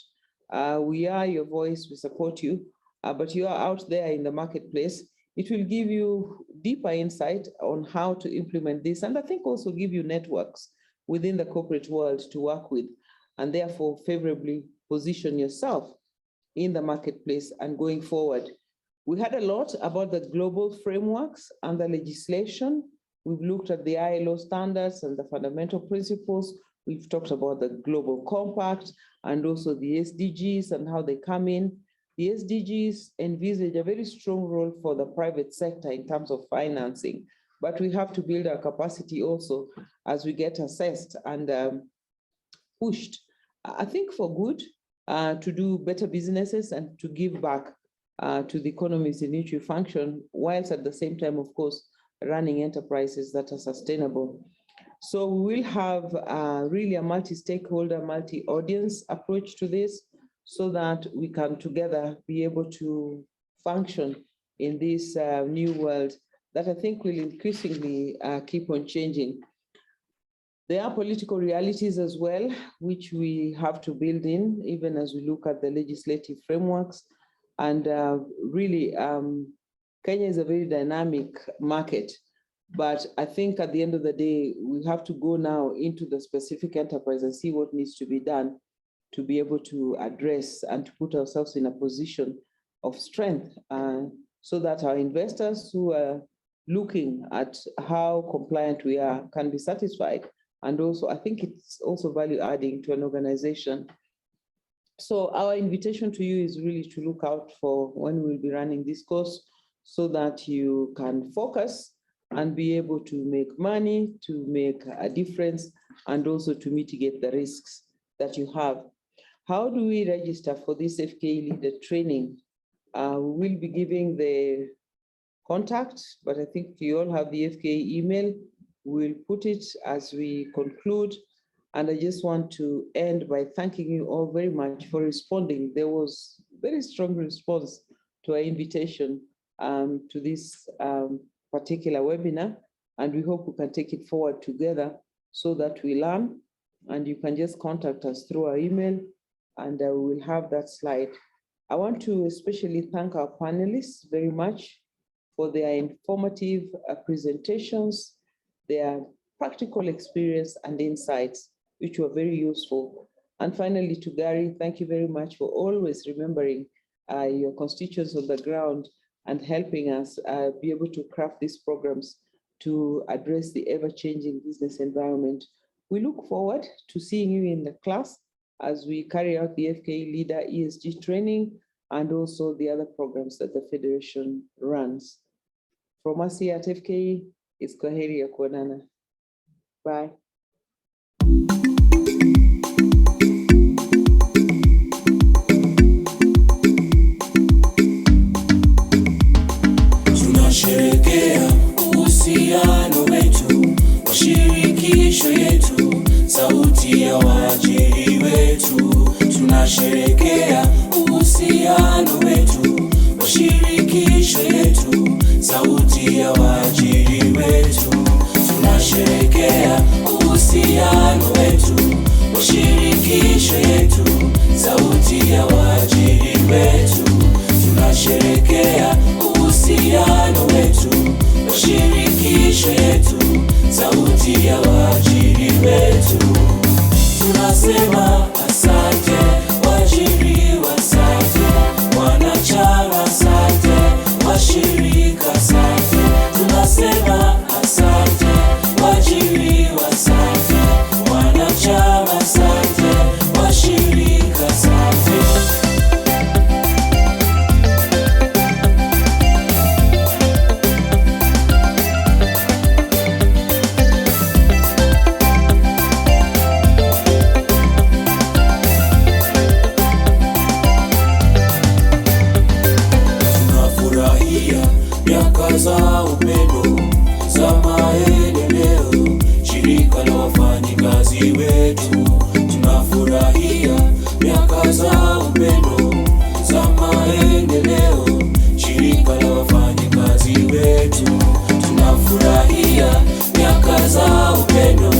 We are your voice, we support you, but you are out there in the marketplace. It will give you deeper insight on how to implement this, and I think also give you networks within the corporate world to work with, and therefore favorably position yourself in the marketplace and going forward. We had a lot about the global frameworks and the legislation. We've looked at the ILO standards and the fundamental principles. We've talked about the Global Compact and also the SDGs and how they come in. The SDGs envisage a very strong role for the private sector in terms of financing, but we have to build our capacity also as we get assessed and pushed, I think for good, to do better businesses and to give back to the economies in which we function, whilst at the same time, of course, running enterprises that are sustainable. So we will have really a multi-stakeholder, multi-audience approach to this so that we can together be able to function in this new world that I think will increasingly keep on changing. There are political realities as well, which we have to build in, even as we look at the legislative frameworks. And really, Kenya is a very dynamic market. But I think at the end of the day, we have to go now into the specific enterprise and see what needs to be done to be able to address and to put ourselves in a position of strength so that our investors who are looking at how compliant we are can be satisfied. And also, I think it's also value adding to an organization. So our invitation to you is really to look out for when we'll be running this course so that you can focus and be able to make money, to make a difference, and also to mitigate the risks that you have. How do we register for this FKE Leader training? We will be giving the contact, but I think you all have the FKE email. we'll put it as we conclude. And I just want to end by thanking you all very much for responding. There was very strong response to our invitation to this particular webinar, and we hope we can take it forward together so that we learn. And you can just contact us through our email, and we will have that slide. I want to especially thank our panelists very much for their informative presentations, their practical experience and insights, which were very useful. And finally, to Gary, thank you very much for always remembering your constituents on the ground and helping us be able to craft these programs to address the ever-changing business environment. We look forward to seeing you in the class as we carry out the FKE Leader ESG training and also the other programs that the Federation runs. From us here at FKE, it's Kwaheri ya kuonana. Bye. Tunasherehekea uhusiano wetu, mashirikisho yetu, sauti ya waajiri wetu. Tunasherehekea uhusiano wetu, mashirikisho yetu, sauti ya waajiri wetu. Tunasherehekea uhusiano wetu, mashirikisho yetu, sauti ya waajiri wetu. Tunasherehekea uhusiano wetu, mashirikisho yetu, sauti ya waajiri wetu. Tunasema asante waajiri, asante wanachama, asante washirika, asante. Tunasema asante waajiri, asante wanachama, asante washirika, asante. Miaka za upendo za maendeleo, shirika la wafanyikazi wetu. Tunafurahia miaka za upendo za maendeleo, shirika la wafanyikazi wetu. Tunafurahia miaka za upendo